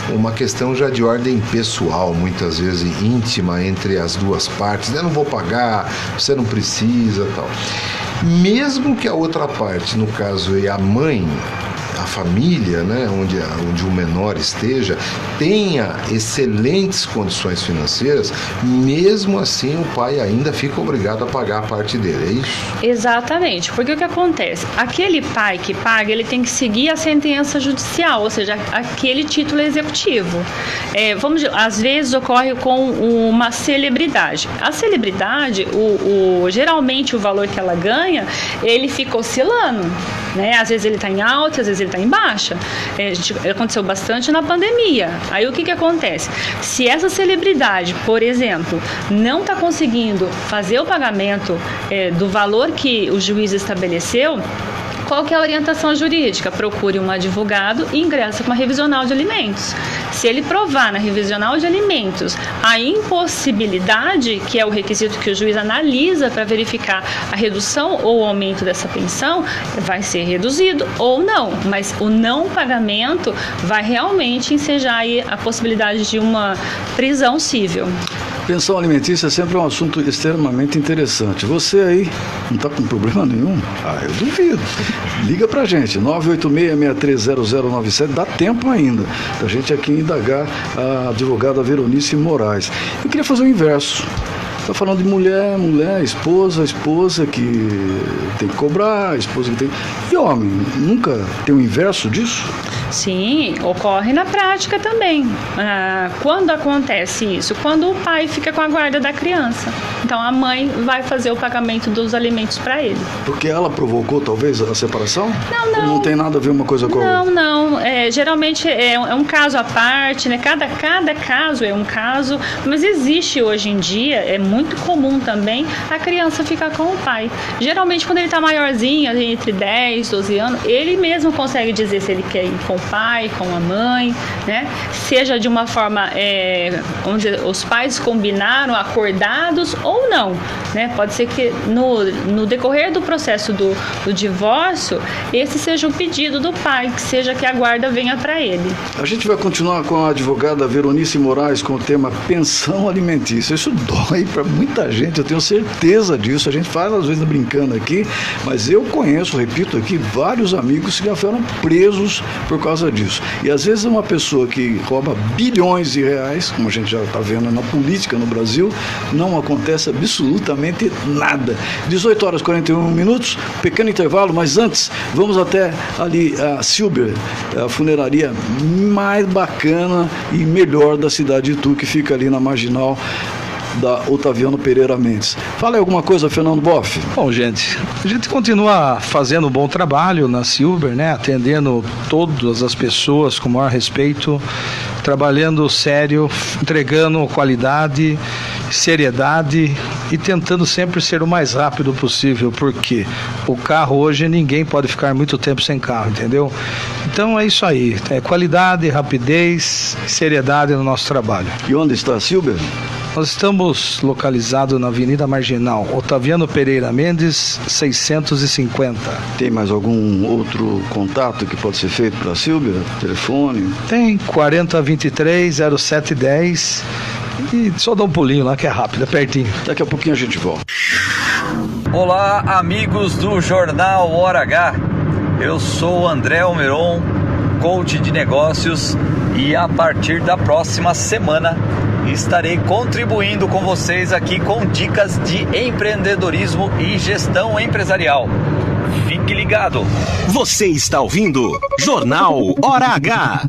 uma questão já de ordem pessoal, muitas vezes íntima entre as duas partes, né? Não vou pagar, você não precisa, tal. Mesmo que a outra parte, no caso a mãe, a família, né, onde o menor esteja, tenha excelentes condições financeiras, mesmo assim o pai ainda fica obrigado a pagar a parte dele, é isso? Exatamente, porque o que acontece? Aquele pai que paga, ele tem que seguir a sentença judicial, ou seja, aquele título executivo. Às vezes ocorre com uma celebridade. A celebridade, geralmente o valor que ela ganha, ele fica oscilando, né? Às vezes ele está em alta, às vezes ele está em baixa. Aconteceu bastante na pandemia. Aí o que acontece? Se essa celebridade, por exemplo, não está conseguindo fazer o pagamento do valor que o juiz estabeleceu, qual que é a orientação jurídica? Procure um advogado e ingressa com uma revisional de alimentos. Se ele provar na revisional de alimentos a impossibilidade, que é o requisito que o juiz analisa para verificar a redução ou o aumento dessa pensão, vai ser reduzido ou não, mas o não pagamento vai realmente ensejar aí a possibilidade de uma prisão civil. Pensão alimentícia é sempre um assunto extremamente interessante. Você aí não está com problema nenhum? Eu duvido. Liga pra gente, 986-630097, dá tempo ainda da gente aqui indagar a advogada Veronice Moraes. Eu queria fazer o inverso. Está falando de mulher, esposa que tem que cobrar, esposa que tem... E homem, nunca tem o inverso disso? Sim, ocorre na prática também. Quando acontece isso? Quando o pai fica com a guarda da criança. Então a mãe vai fazer o pagamento dos alimentos para ele. Porque ela provocou talvez a separação? Não. Não tem nada a ver uma coisa com a outra? Não. Geralmente é um caso à parte, né? Cada caso é um caso, mas existe hoje em dia, é muito comum também, a criança ficar com o pai. Geralmente quando ele está maiorzinho, entre 10, 12 anos, ele mesmo consegue dizer se ele quer ir com o pai, com a mãe, né? Seja de uma forma, vamos dizer, os pais combinaram, acordados ou não, né? Pode ser que no decorrer do processo do divórcio, esse seja o pedido do pai, que seja que a guarda venha para ele. A gente vai continuar com a advogada Veronice Moraes com o tema pensão alimentícia. Isso dói para muita gente, eu tenho certeza disso. A gente fala às vezes brincando aqui, mas eu conheço, repito aqui, vários amigos que já foram presos por causa disso. E às vezes uma pessoa que rouba bilhões de reais, como a gente já está vendo na política no Brasil, não acontece absolutamente nada. 18h41, pequeno intervalo, mas antes vamos até ali a Silber, a funeraria mais bacana e melhor da cidade de Itu, que fica ali na Marginal da Otaviano Pereira Mendes. Fala aí alguma coisa, Fernando Boff. Bom, gente, a gente continua fazendo um bom trabalho na Silber, né? Atendendo todas as pessoas com o maior respeito, trabalhando sério, entregando qualidade, seriedade e tentando sempre ser o mais rápido possível, porque o carro hoje ninguém pode ficar muito tempo sem carro, entendeu? Então é isso aí, qualidade, rapidez, seriedade no nosso trabalho. E onde está a Silber? Nós estamos localizados na Avenida Marginal, Otaviano Pereira Mendes, 650. Tem mais algum outro contato que pode ser feito para a Silber? Telefone? Tem, 4023-0710. E só dá um pulinho lá que é rápido, é pertinho. Daqui a pouquinho a gente volta. Olá, amigos do Jornal Hora H. Eu sou André Almeron, coach de negócios, e a partir da próxima semana estarei contribuindo com vocês aqui com dicas de empreendedorismo e gestão empresarial. Fique ligado. Você está ouvindo Jornal Hora H.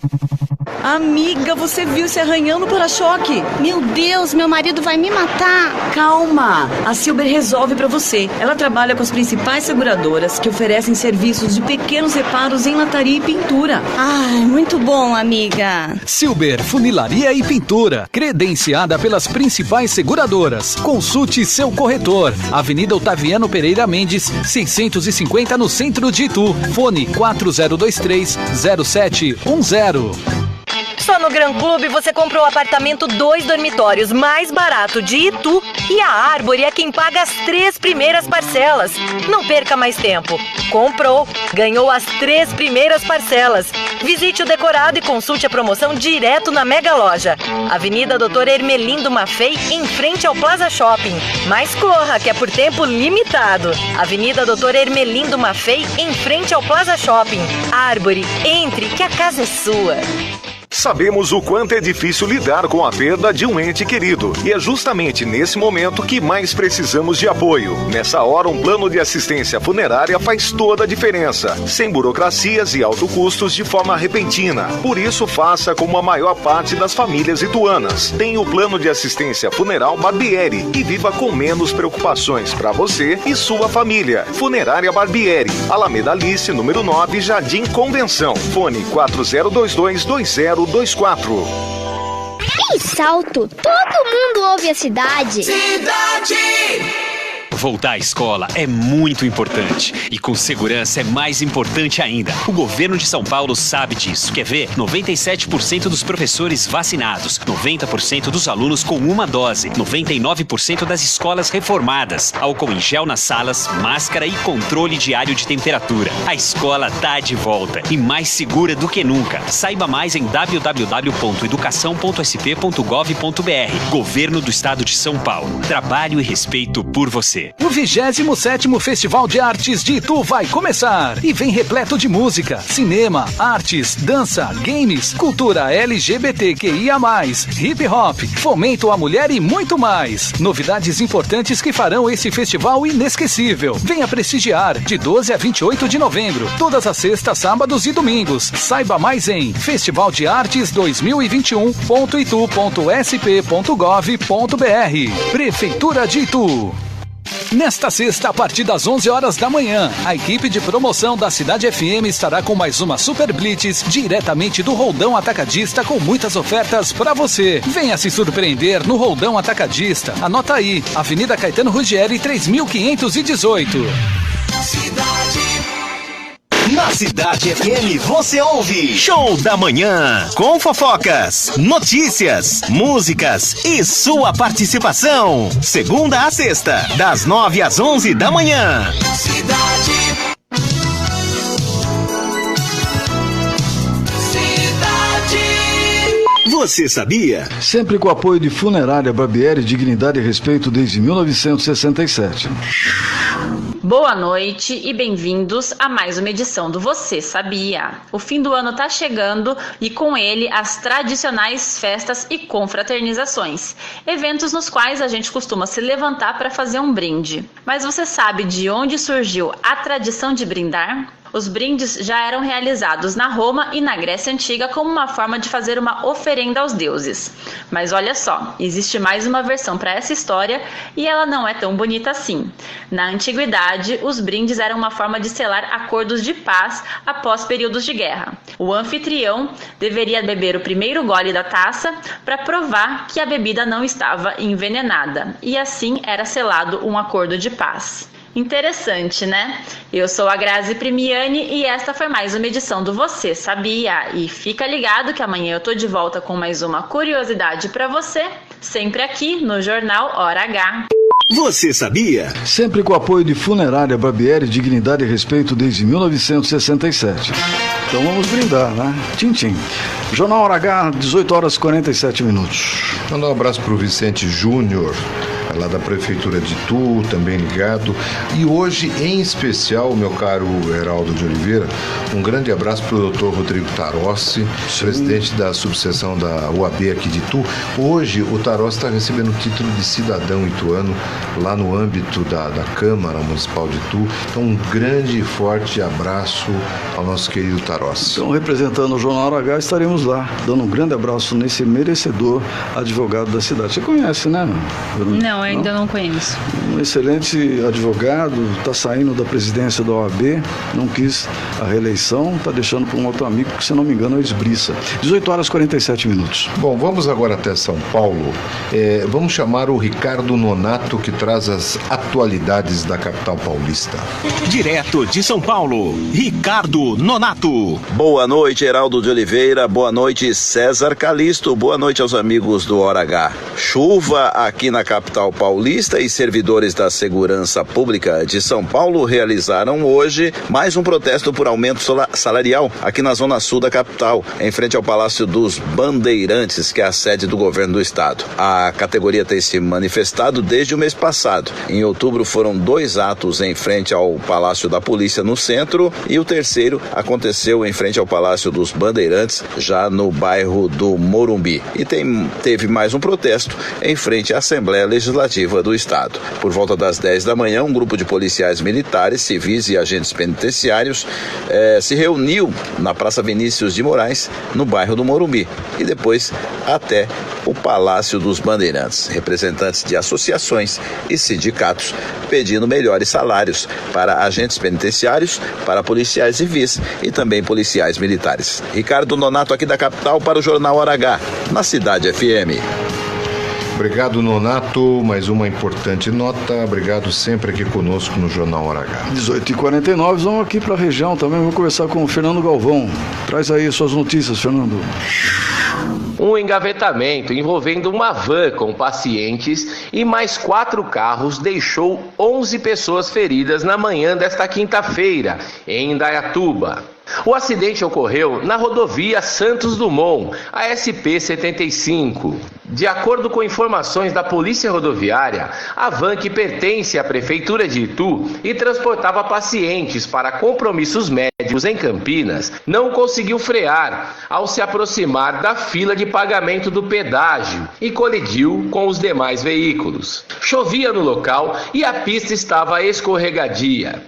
Amiga, você viu se arranhando no para-choque? Meu Deus, meu marido vai me matar. Calma, a Silber resolve para você. Ela trabalha com as principais seguradoras que oferecem serviços de pequenos reparos em lataria e pintura. Ai, muito bom, amiga. Silber Funilaria e Pintura, credenciada pelas principais seguradoras. Consulte seu corretor. Avenida Otaviano Pereira Mendes, 650 no centro de Itu. Fone 4023-0710. Só no Gran Clube você comprou o apartamento 2 dormitórios mais barato de Itu E a Árbore é quem paga as 3 primeiras parcelas. Não perca mais tempo. Comprou, ganhou as 3 primeiras parcelas. Visite o decorado e consulte a promoção direto na Mega Loja. Avenida Dr. Hermelindo Maffei, em frente ao Plaza Shopping. Mas corra, que é por tempo limitado. Avenida Dr. Hermelindo Maffei, em frente ao Plaza Shopping. Árbore, entre, que a casa é sua. Sabemos o quanto é difícil lidar com a perda de um ente querido. E é justamente nesse momento que mais precisamos de apoio. Nessa hora, um plano de assistência funerária faz toda a diferença. Sem burocracias e altos custos de forma repentina. Por isso, faça como a maior parte das famílias ituanas. Tem o plano de assistência funeral Barbieri e viva com menos preocupações para você e sua família. Funerária Barbieri, Alameda Alice, número 9, Jardim Convenção. Fone 40222024. Em Salto, todo mundo ouve a cidade. Voltar à escola é muito importante e com segurança é mais importante ainda. O governo de São Paulo sabe disso. Quer ver? 97% dos professores vacinados, 90% dos alunos com uma dose, 99% das escolas reformadas, álcool em gel nas salas, máscara e controle diário de temperatura. A escola tá de volta e mais segura do que nunca. Saiba mais em www.educação.sp.gov.br. Governo do Estado de São Paulo. Trabalho e respeito por você. O 27º Festival de Artes de Itu vai começar e vem repleto de música, cinema, artes, dança, games, cultura LGBTQIA+, hip hop, fomento à mulher e muito mais. Novidades importantes que farão esse festival inesquecível. Venha prestigiar de 12 a 28 de novembro, todas as sextas, sábados e domingos. Saiba mais em festivaldeartes2021.itu.sp.gov.br. Prefeitura de Itu. Nesta sexta, a partir das 11 horas da manhã, a equipe de promoção da Cidade FM estará com mais uma Super Blitz diretamente do Roldão Atacadista com muitas ofertas para você. Venha se surpreender no Roldão Atacadista. Anota aí, Avenida Caetano Ruggieri, 3518. Na Cidade FM você ouve Show da Manhã, com fofocas, notícias, músicas e sua participação. Segunda a sexta, das 9 às 11 da manhã. Você sabia? Sempre com o apoio de Funerária Barbieri, dignidade e respeito desde 1967. Boa noite e bem-vindos a mais uma edição do Você Sabia? O fim do ano tá chegando e com ele as tradicionais festas e confraternizações, eventos nos quais a gente costuma se levantar para fazer um brinde. Mas você sabe de onde surgiu a tradição de brindar? Os brindes já eram realizados na Roma e na Grécia Antiga como uma forma de fazer uma oferenda aos deuses. Mas olha só, existe mais uma versão para essa história e ela não é tão bonita assim. Na antiguidade, os brindes eram uma forma de selar acordos de paz após períodos de guerra. O anfitrião deveria beber o primeiro gole da taça para provar que a bebida não estava envenenada, e assim era selado um acordo de paz. Interessante, né? Eu sou a Grazi Primiani e esta foi mais uma edição do Você Sabia? E fica ligado que amanhã eu tô de volta com mais uma curiosidade para você, sempre aqui no Jornal Hora H. Você sabia? Sempre com o apoio de Funerária Barbieri, dignidade e respeito desde 1967. Então vamos brindar, né? Tchim, tchim. Jornal Hora H, 18 horas e 47 minutos. Mandar um abraço para o Vicente Júnior, lá da Prefeitura de Itu, também ligado. E hoje, em especial, meu caro Heraldo de Oliveira, um grande abraço para o Dr. Rodrigo Tarossi, presidente da subseção da UAB aqui de Itu. Hoje, o Tarossi está recebendo o título de cidadão ituano lá no âmbito da Câmara Municipal de Itu. Então, um grande e forte abraço ao nosso querido Tarossi. Então, representando o Jornal H, estaremos lá, dando um grande abraço nesse merecedor advogado da cidade. Você conhece, né? Não, ainda não conheço. um excelente advogado, está saindo da presidência da OAB, não quis a reeleição, está deixando para um outro amigo, que se não me engano é o Esbriça. 18h47. Bom, vamos agora até São Paulo. Vamos chamar o Ricardo Nonato, que traz as atualidades da capital paulista. Direto de São Paulo, Ricardo Nonato. Boa noite, Heraldo de Oliveira. Boa noite, César Calisto. Boa noite aos amigos do Hora H. Chuva aqui na capital paulista e servidores da Segurança Pública de São Paulo realizaram hoje mais um protesto por aumento salarial aqui na zona sul da capital, em frente ao Palácio dos Bandeirantes, que é a sede do governo do estado. A categoria tem se manifestado desde o mês passado. Em outubro foram 2 atos em frente ao Palácio da Polícia no centro e o terceiro aconteceu em frente ao Palácio dos Bandeirantes, já no bairro do Morumbi. E teve mais um protesto em frente à Assembleia Legislativa do estado. Por volta das 10 da manhã, um grupo de policiais militares, civis e agentes penitenciários se reuniu na Praça Vinícius de Moraes, no bairro do Morumbi, e depois até o Palácio dos Bandeirantes. Representantes de associações e sindicatos pedindo melhores salários para agentes penitenciários, para policiais civis e também policiais militares. Ricardo Nonato aqui da capital para o Jornal Hora H, na Cidade FM. Obrigado, Nonato. Mais uma importante nota. Obrigado sempre aqui conosco no Jornal Hora H. 18h49, vamos aqui para a região também. Vou conversar com o Fernando Galvão. Traz aí suas notícias, Fernando. Um engavetamento envolvendo uma van com pacientes e mais 4 carros deixou 11 pessoas feridas na manhã desta quinta-feira, em Indaiatuba. O acidente ocorreu na rodovia Santos Dumont, a SP-75. De acordo com informações da Polícia Rodoviária, a van, que pertence à Prefeitura de Itu e transportava pacientes para compromissos médicos em Campinas, não conseguiu frear ao se aproximar da fila de pagamento do pedágio e colidiu com os demais veículos. Chovia no local e a pista estava escorregadia.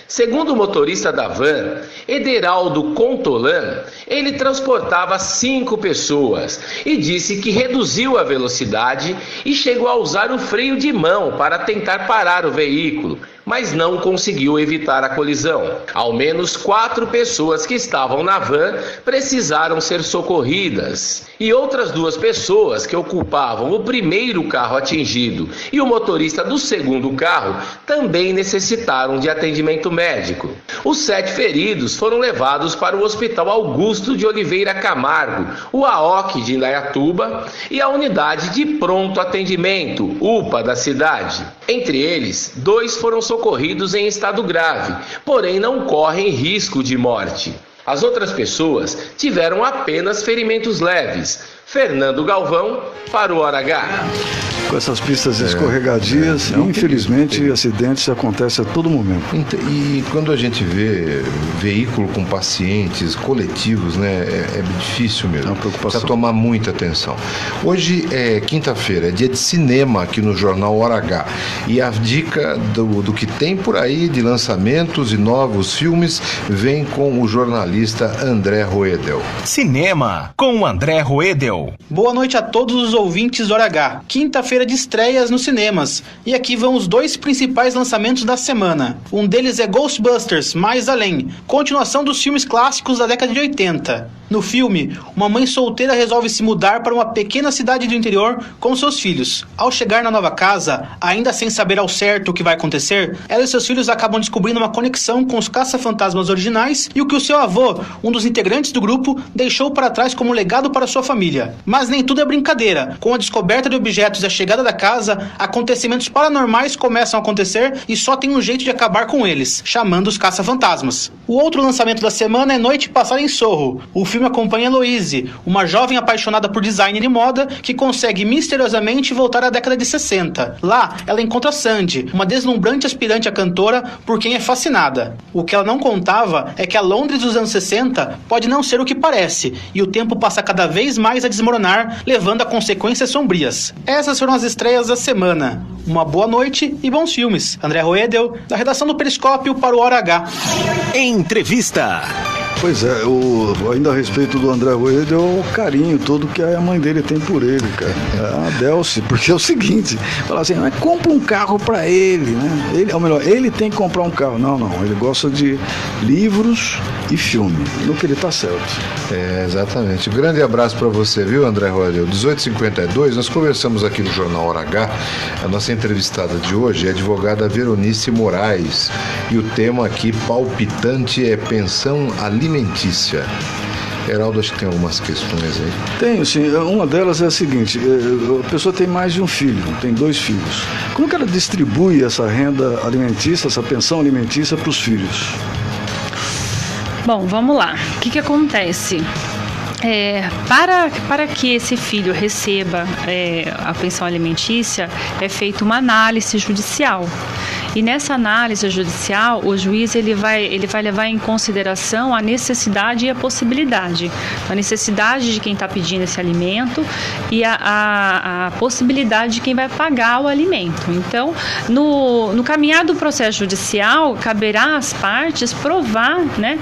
Segundo o motorista da van, Ederaldo Contolan, ele transportava 5 pessoas e disse que reduziu a velocidade e chegou a usar o freio de mão para tentar parar o veículo, mas não conseguiu evitar a colisão. Ao menos 4 pessoas que estavam na van precisaram ser socorridas. E outras 2 pessoas que ocupavam o primeiro carro atingido e o motorista do segundo carro também necessitaram de atendimento médico. Os 7 feridos foram levados para o Hospital Augusto de Oliveira Camargo, o AOC de Indaiatuba e a Unidade de Pronto Atendimento, UPA, da cidade. Entre eles, 2 foram socorridos em estado grave, porém não correm risco de morte. As outras pessoas tiveram apenas ferimentos leves. Fernando Galvão, para o Hora H. Com essas pistas escorregadias, infelizmente, acidentes acontecem a todo momento. E quando a gente vê veículo com pacientes coletivos, né, é difícil mesmo. É uma preocupação. Precisa tomar muita atenção. Hoje é quinta-feira, é dia de cinema aqui no Jornal Hora H. E a dica do que tem por aí de lançamentos e novos filmes vem com o jornalista André Roedel. Cinema com o André Roedel. Boa noite a todos os ouvintes do Hora H. Quinta-feira de estreias nos cinemas. E aqui vão os 2 principais lançamentos da semana. Um deles é Ghostbusters, Mais Além, continuação dos filmes clássicos da década de 80. No filme, uma mãe solteira resolve se mudar para uma pequena cidade do interior com seus filhos. Ao chegar na nova casa, ainda sem saber ao certo o que vai acontecer, ela e seus filhos acabam descobrindo uma conexão com os caça-fantasmas originais e o que o seu avô, um dos integrantes do grupo, deixou para trás como legado para sua família. Mas nem tudo é brincadeira. Com a descoberta de objetos e a chegada da casa, acontecimentos paranormais começam a acontecer e só tem um jeito de acabar com eles, chamando os caça-fantasmas. O outro lançamento da semana é Noite Passada em Sorro. O filme acompanha Louise, uma jovem apaixonada por design de moda que consegue misteriosamente voltar à década de 60. Lá, ela encontra Sandy, uma deslumbrante aspirante a cantora por quem é fascinada. O que ela não contava é que a Londres dos anos 60 pode não ser o que parece, e o tempo passa cada vez mais a desmoronar, levando a consequências sombrias. Essas foram as estreias da semana. Uma boa noite e bons filmes. André Roedel, da redação do Periscópio para o Hora H. Entrevista. Pois é, ainda a respeito do André Rueda, é o carinho todo que a mãe dele tem por ele, cara. É a Delcy, porque é o seguinte, fala assim, mas compra um carro pra ele, né? Ou melhor, ele tem que comprar um carro. Não, ele gosta de livros e filme, no que ele tá certo. Exatamente. Um grande abraço para você, viu, André Rueda? 18h52, nós conversamos aqui no Jornal Hora H. A nossa entrevistada de hoje é a advogada Veronice Moraes. E o tema aqui, palpitante, é pensão alimentícia. Heraldo, acho que tem algumas questões aí. Tenho, sim. Uma delas é a seguinte, a pessoa tem mais de um filho, tem 2 filhos. Como que ela distribui essa renda alimentícia, essa pensão alimentícia para os filhos? Bom, vamos lá. O que acontece? Para que esse filho receba a pensão alimentícia, é feita uma análise judicial. E nessa análise judicial, o juiz ele vai levar em consideração a necessidade e a possibilidade. A necessidade de quem está pedindo esse alimento e a possibilidade de quem vai pagar o alimento. Então, no caminhar do processo judicial, caberá às partes provar, né,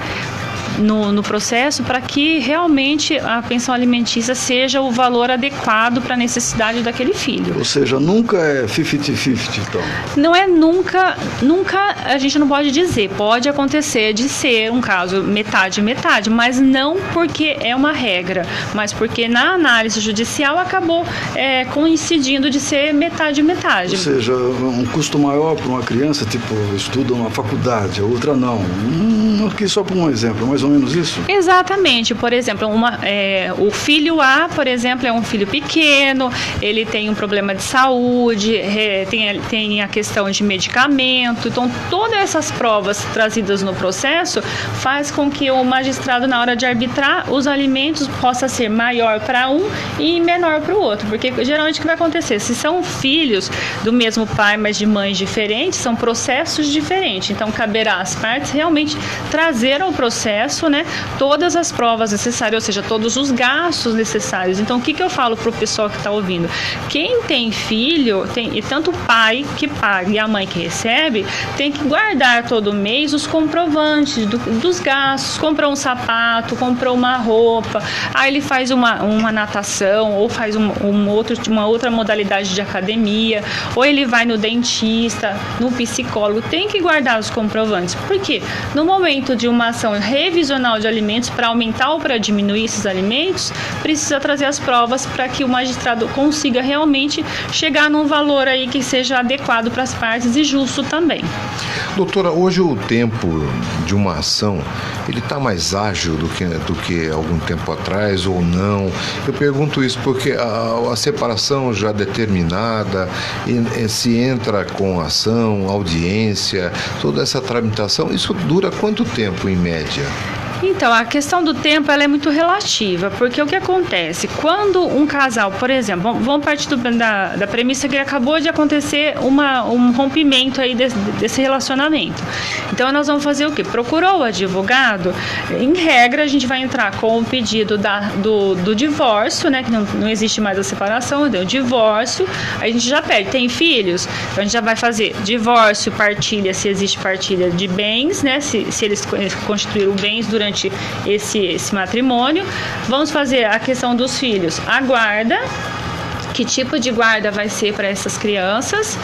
no processo, para que realmente a pensão alimentícia seja o valor adequado para a necessidade daquele filho. Ou seja, nunca é 50-50, então? Não é nunca a gente não pode dizer. Pode acontecer de ser um caso metade, mas não porque é uma regra, mas porque na análise judicial acabou coincidindo de ser metade. Ou seja, um custo maior para uma criança, tipo, estuda uma faculdade, a outra não. Aqui só por um exemplo, mais ou menos isso? Exatamente. Por exemplo, o filho A, por exemplo, é um filho pequeno, ele tem um problema de saúde, tem a questão de medicamento. Então, todas essas provas trazidas no processo faz com que o magistrado, na hora de arbitrar os alimentos, possa ser maior para um e menor para o outro. Porque, geralmente, o que vai acontecer? Se são filhos do mesmo pai, mas de mães diferentes, são processos diferentes. Então, caberá às partes realmente trazer ao processo, né, todas as provas necessárias, ou seja, todos os gastos necessários. Então, o que eu falo para o pessoal que está ouvindo? Quem tem filho, e tanto o pai que paga e a mãe que recebe, tem que guardar todo mês os comprovantes dos gastos. Comprou um sapato, comprou uma roupa, aí ele faz uma natação, ou faz uma outra modalidade de academia, ou ele vai no dentista, no psicólogo. Tem que guardar os comprovantes. Por quê? No momento de uma ação revisional de alimentos, para aumentar ou para diminuir esses alimentos, precisa trazer as provas para que o magistrado consiga realmente chegar num valor aí que seja adequado para as partes e justo também. Doutora, hoje o tempo de uma ação, ele está mais ágil do que algum tempo atrás ou não? Eu pergunto isso porque a separação já determinada, se entra com ação, audiência, toda essa tramitação, isso dura quanto tempo em média? Então, a questão do tempo ela é muito relativa, porque o que acontece? Quando um casal, por exemplo, vamos partir da premissa que acabou de acontecer um rompimento aí desse relacionamento. Então, nós vamos fazer o quê? Procurou o advogado, em regra, a gente vai entrar com o pedido do divórcio, né? Que não existe mais a separação, deu divórcio, a gente já pede, tem filhos? Então, a gente já vai fazer divórcio, partilha, se existe partilha de bens, né? Se eles constituíram bens durante esse matrimônio. Vamos fazer a questão dos filhos. A guarda, que tipo de guarda vai ser para essas crianças.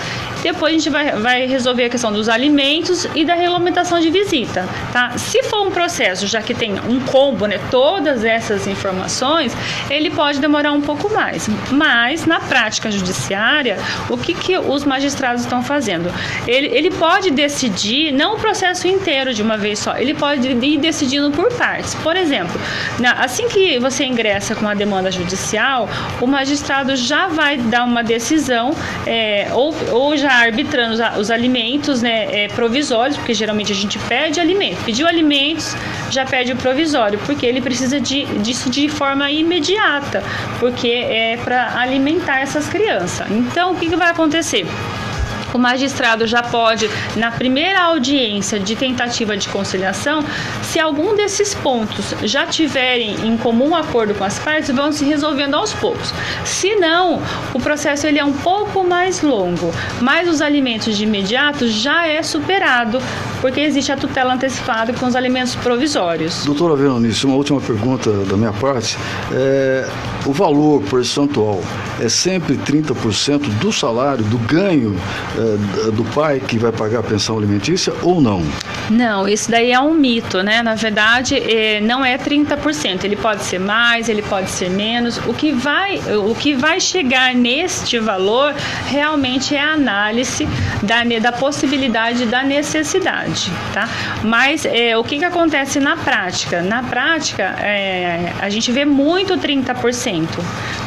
Depois a gente vai resolver a questão dos alimentos e da regulamentação de visita, tá? Se for um processo, já que tem um combo, né, todas essas informações, ele pode demorar um pouco mais. Mas, na prática judiciária, o que os magistrados estão fazendo? Ele pode decidir, não o processo inteiro de uma vez só, ele pode ir decidindo por partes. Por exemplo, assim que você ingressa com a demanda judicial, o magistrado já vai dar uma decisão, ou já arbitrando os alimentos, né, provisórios, porque geralmente a gente pede alimento. Pediu alimentos, já pede o provisório, porque ele precisa disso de forma imediata, porque é para alimentar essas crianças. Então, o que vai acontecer? O magistrado já pode, na primeira audiência de tentativa de conciliação, se algum desses pontos já tiverem em comum acordo com as partes, vão se resolvendo aos poucos. Se não, o processo ele é um pouco mais longo, mas os alimentos de imediato já é superado porque existe a tutela antecipada com os alimentos provisórios. Doutora Veronice, uma última pergunta da minha parte. O valor percentual é sempre 30% do salário, do ganho do pai que vai pagar a pensão alimentícia ou não? Não, isso daí é um mito, né? Na verdade, não é 30%. Ele pode ser mais, ele pode ser menos. O que vai chegar neste valor realmente é a análise da possibilidade da necessidade, tá? Mas o que acontece na prática? Na prática, a gente vê muito 30%.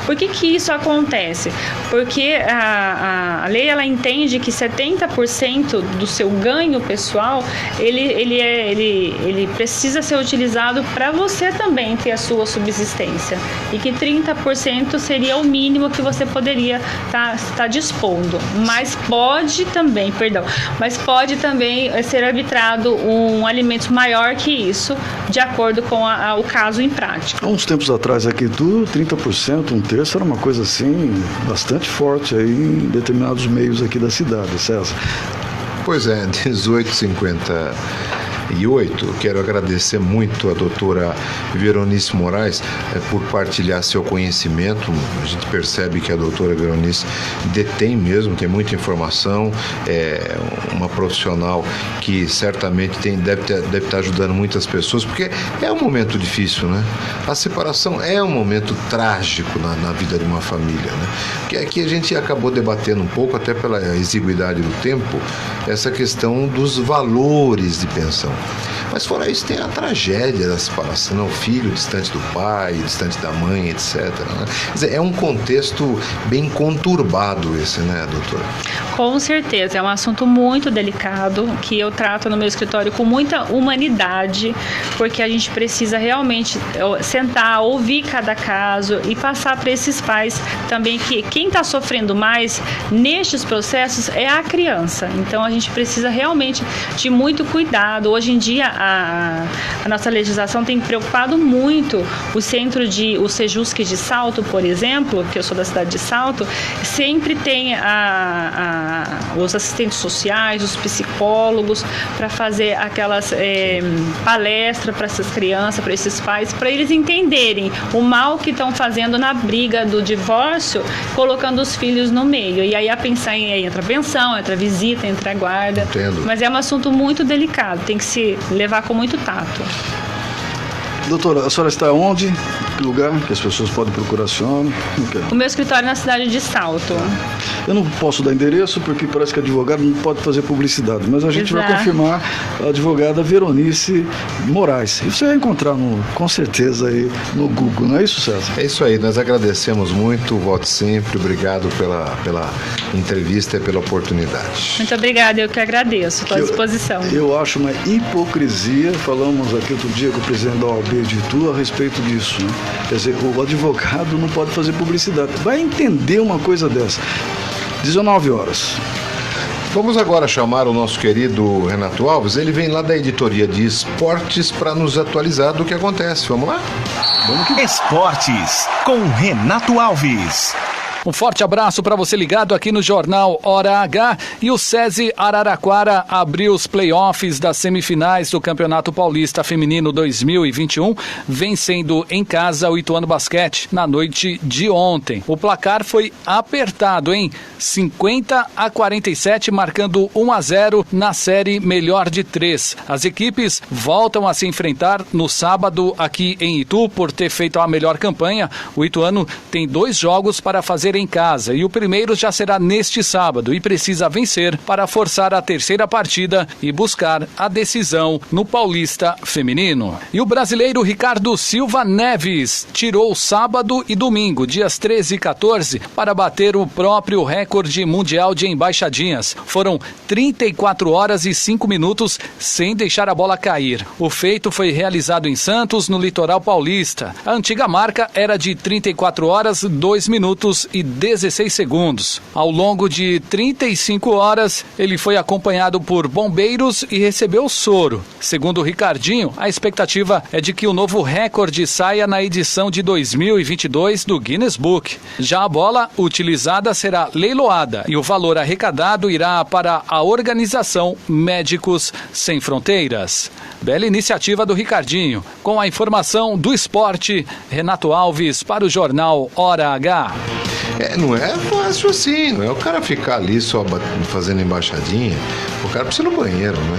Por que isso acontece? Porque a lei ela entende que 70% do seu ganho pessoal ele precisa ser utilizado para você também ter a sua subsistência e que 30% seria o mínimo que você poderia estar dispondo. Mas pode também ser arbitrado um alimento maior que isso, de acordo com o caso em prática. Há uns tempos atrás aqui, 30%, um terço, era uma coisa assim, bastante forte aí em determinados meios aqui da cidade, César. Pois é, 18,58. Quero agradecer muito a doutora Veronice Moraes por partilhar seu conhecimento. A gente percebe que a doutora Veronice detém mesmo, tem muita informação, é uma profissional que certamente deve estar ajudando muitas pessoas, porque é um momento difícil, né? A separação é um momento trágico na vida de uma família, né? Que aqui a gente acabou debatendo um pouco, até pela exiguidade do tempo, essa questão dos valores de pensão. Mas fora isso tem a tragédia da separação, o filho distante do pai, distante da mãe, etc. Né? Quer dizer, é um contexto bem conturbado esse, né, doutora? Com certeza, é um assunto muito delicado, que eu trato no meu escritório com muita humanidade, porque a gente precisa realmente sentar, ouvir cada caso e passar para esses pais também que quem está sofrendo mais nestes processos é a criança. Então a gente precisa realmente de muito cuidado. Hoje em dia a nossa legislação tem preocupado muito o Sejusc de Salto, por exemplo, que eu sou da cidade de Salto, sempre tem os assistentes sociais, os psicólogos, para fazer aquelas palestras para essas crianças, para esses pais, para eles entenderem o mal que estão fazendo na briga do divórcio, colocando os filhos no meio. E aí entra a pensão, entra a visita, entra a guarda. Entendo. Mas é um assunto muito delicado, tem que se levar com muito tato. Doutora, a senhora está onde? Que lugar que as pessoas podem procurar a senhora? O meu escritório é na cidade de Salto. Eu não posso dar endereço porque parece que advogado não pode fazer publicidade, mas a gente vai confirmar a advogada Veronice Moraes. E você vai encontrar com certeza aí no Google, não é isso, César? É isso aí, nós agradecemos muito, volte sempre, obrigado pela entrevista e pela oportunidade. Muito obrigada, eu que agradeço, estou à disposição. Eu acho uma hipocrisia, falamos aqui outro dia com o presidente da OAB de Itu a respeito disso, né? Quer dizer, o advogado não pode fazer publicidade. Vai entender uma coisa dessa. 19 horas. Vamos agora chamar o nosso querido Renato Alves. Ele vem lá da editoria de esportes para nos atualizar do que acontece. Vamos lá? Esportes com Renato Alves. Um forte abraço para você ligado aqui no Jornal Hora H. E o SESI Araraquara abriu os playoffs das semifinais do Campeonato Paulista Feminino 2021, vencendo em casa o Ituano Basquete na noite de ontem. O placar foi apertado, hein? 50-47, marcando 1-0 na série melhor de 3. As equipes voltam a se enfrentar no sábado aqui em Itu por ter feito a melhor campanha. O Ituano tem 2 jogos para fazer em casa e o primeiro já será neste sábado e precisa vencer para forçar a terceira partida e buscar a decisão no Paulista Feminino. E o brasileiro Ricardo Silva Neves tirou sábado e domingo, dias 13 e 14, para bater o próprio recorde mundial de embaixadinhas. Foram 34 horas e 5 minutos sem deixar a bola cair. O feito foi realizado em Santos, no litoral paulista. A antiga marca era de 34 horas, 2 minutos e 16 segundos. Ao longo de 35 horas, ele foi acompanhado por bombeiros e recebeu soro. Segundo o Ricardinho, a expectativa é de que o novo recorde saia na edição de 2022 do Guinness Book. Já a bola utilizada será leiloada e o valor arrecadado irá para a organização Médicos Sem Fronteiras. Bela iniciativa do Ricardinho. Com a informação do esporte, Renato Alves para o Jornal Hora H. Não é fácil assim, não é o cara ficar ali só fazendo embaixadinha. O cara precisa ir no banheiro, né?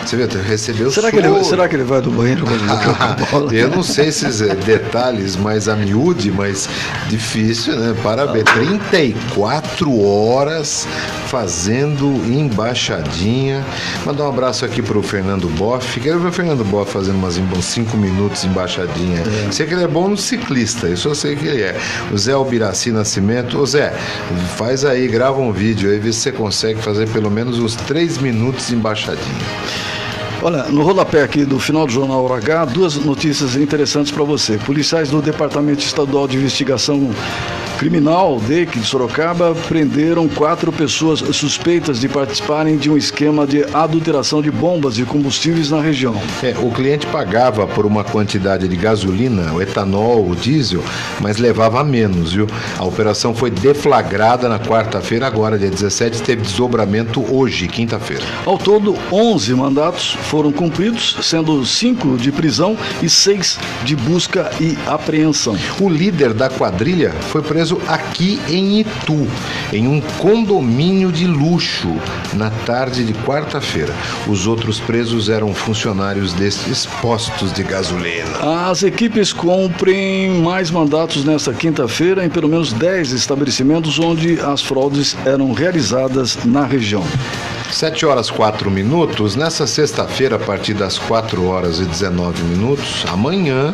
Você vê, recebeu será que ele vai do banheiro quando ele joga a bola? Eu não sei esses detalhes mais a miúde, mas difícil, né? Parabéns. 34 horas fazendo embaixadinha. Mandar um abraço aqui pro Fernando Boff. Quero ver o Fernando Boff fazendo uns 5 minutos embaixadinha. Sei que ele é bom no ciclista, isso eu sei que ele é. O Zé Albiraci Nascimento. Ô Zé, faz aí, grava um vídeo aí, vê se você consegue fazer pelo menos uns 3 minutos embaixadinha. Olha, no rodapé aqui do final do Jornal Hora H, 2 notícias interessantes para você. Policiais do Departamento Estadual de Investigação Criminal, DEIC, de Sorocaba, prenderam 4 pessoas suspeitas de participarem de um esquema de adulteração de bombas de combustíveis na região. O cliente pagava por uma quantidade de gasolina, o etanol, o diesel, mas levava menos, viu? A operação foi deflagrada na quarta-feira, agora, dia 17, teve desdobramento hoje, quinta-feira. Ao todo, 11 mandatos foram cumpridos, sendo 5 de prisão e 6 de busca e apreensão. O líder da quadrilha foi preso aqui em Itu, em um condomínio de luxo, na tarde de quarta-feira. Os outros presos eram funcionários destes postos de gasolina. As equipes cumprem mais mandatos nesta quinta-feira em pelo menos 10 estabelecimentos onde as fraudes eram realizadas na região. 7 horas 4 minutos, nessa sexta-feira, a partir das 4 horas e 19 minutos, amanhã,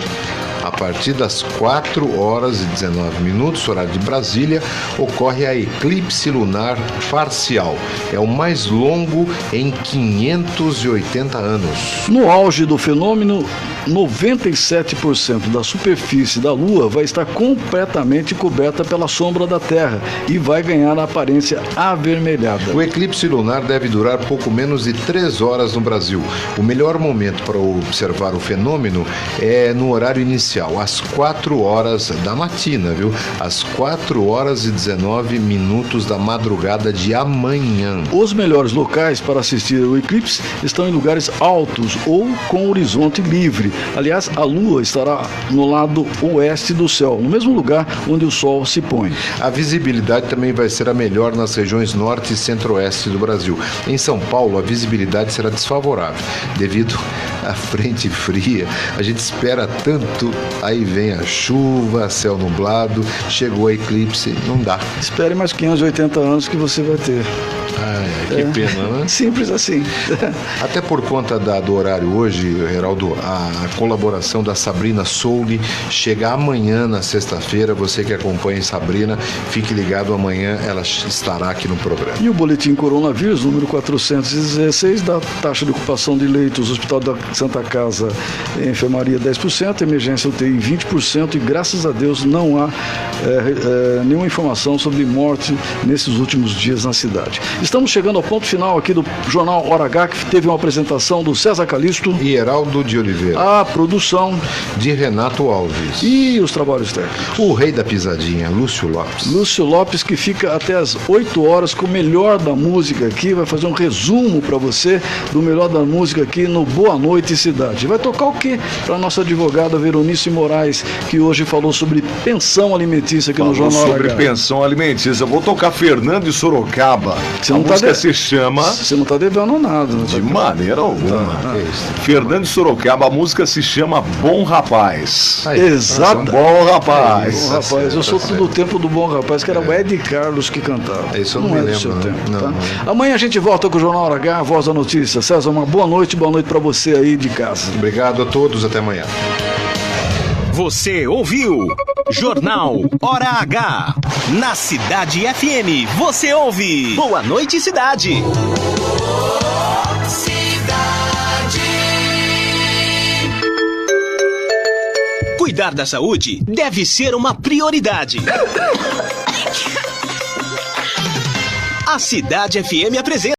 a partir das 4 horas e 19 minutos, horário de Brasília, ocorre a eclipse lunar parcial. É o mais longo em 580 anos. No auge do fenômeno, 97% da superfície da Lua vai estar completamente coberta pela sombra da Terra e vai ganhar a aparência avermelhada. O eclipse lunar deve durar pouco menos de 3 horas no Brasil. O melhor momento para observar o fenômeno é no horário inicial, às 4 horas da matina, viu? Às 4 horas e 19 minutos da madrugada de amanhã. Os melhores locais para assistir o eclipse estão em lugares altos ou com horizonte livre. Aliás, a Lua estará no lado oeste do céu, no mesmo lugar onde o Sol se põe. A visibilidade também vai ser a melhor nas regiões norte e centro-oeste do Brasil. Em São Paulo, a visibilidade será desfavorável, devido à frente fria. A gente espera tanto, aí vem a chuva, céu nublado, chegou a eclipse, não dá. Espere mais 580 anos que você vai ter. Que pena, né? Simples assim. Até por conta do horário hoje, Geraldo, a colaboração da Sabrina Souli chega amanhã, na sexta-feira. Você que acompanha Sabrina, fique ligado, amanhã ela estará aqui no programa. E o boletim coronavírus, número 416, da taxa de ocupação de leitos, Hospital da Santa Casa, enfermaria 10%, emergência UTI 20%, e graças a Deus não há nenhuma informação sobre morte nesses últimos dias na cidade. Estamos chegando ao ponto final aqui do Jornal Hora H, que teve uma apresentação do César Calisto e Heraldo de Oliveira. A produção de Renato Alves. E os trabalhos técnicos. O rei da pisadinha, Lúcio Lopes. Lúcio Lopes, que fica até as 8 horas com o melhor da música aqui, vai fazer um resumo para você do melhor da música aqui no Boa Noite Cidade. Vai tocar o quê? Para nossa advogada Veronice Moraes, que hoje falou sobre pensão alimentícia aqui no Jornal Hora H. Sobre pensão alimentícia. Eu vou tocar Fernando de Sorocaba. A música se chama... Você não está devendo nada. De maneira alguma. Fernando de Sorocaba, a música se chama Bom Rapaz. Exato. Bom Rapaz. Bom Rapaz. Eu sou do tempo do Bom Rapaz, que era o Ed Carlos que cantava. Isso eu não me lembro. Do seu tempo, tá? Amanhã a gente volta com o Jornal Hora H, Voz da Notícia. César, uma boa noite para você aí de casa. Obrigado a todos, até amanhã. Você ouviu Jornal Hora H. Na Cidade FM, você ouve Boa Noite Cidade. Cuidar da saúde deve ser uma prioridade. A Cidade FM apresenta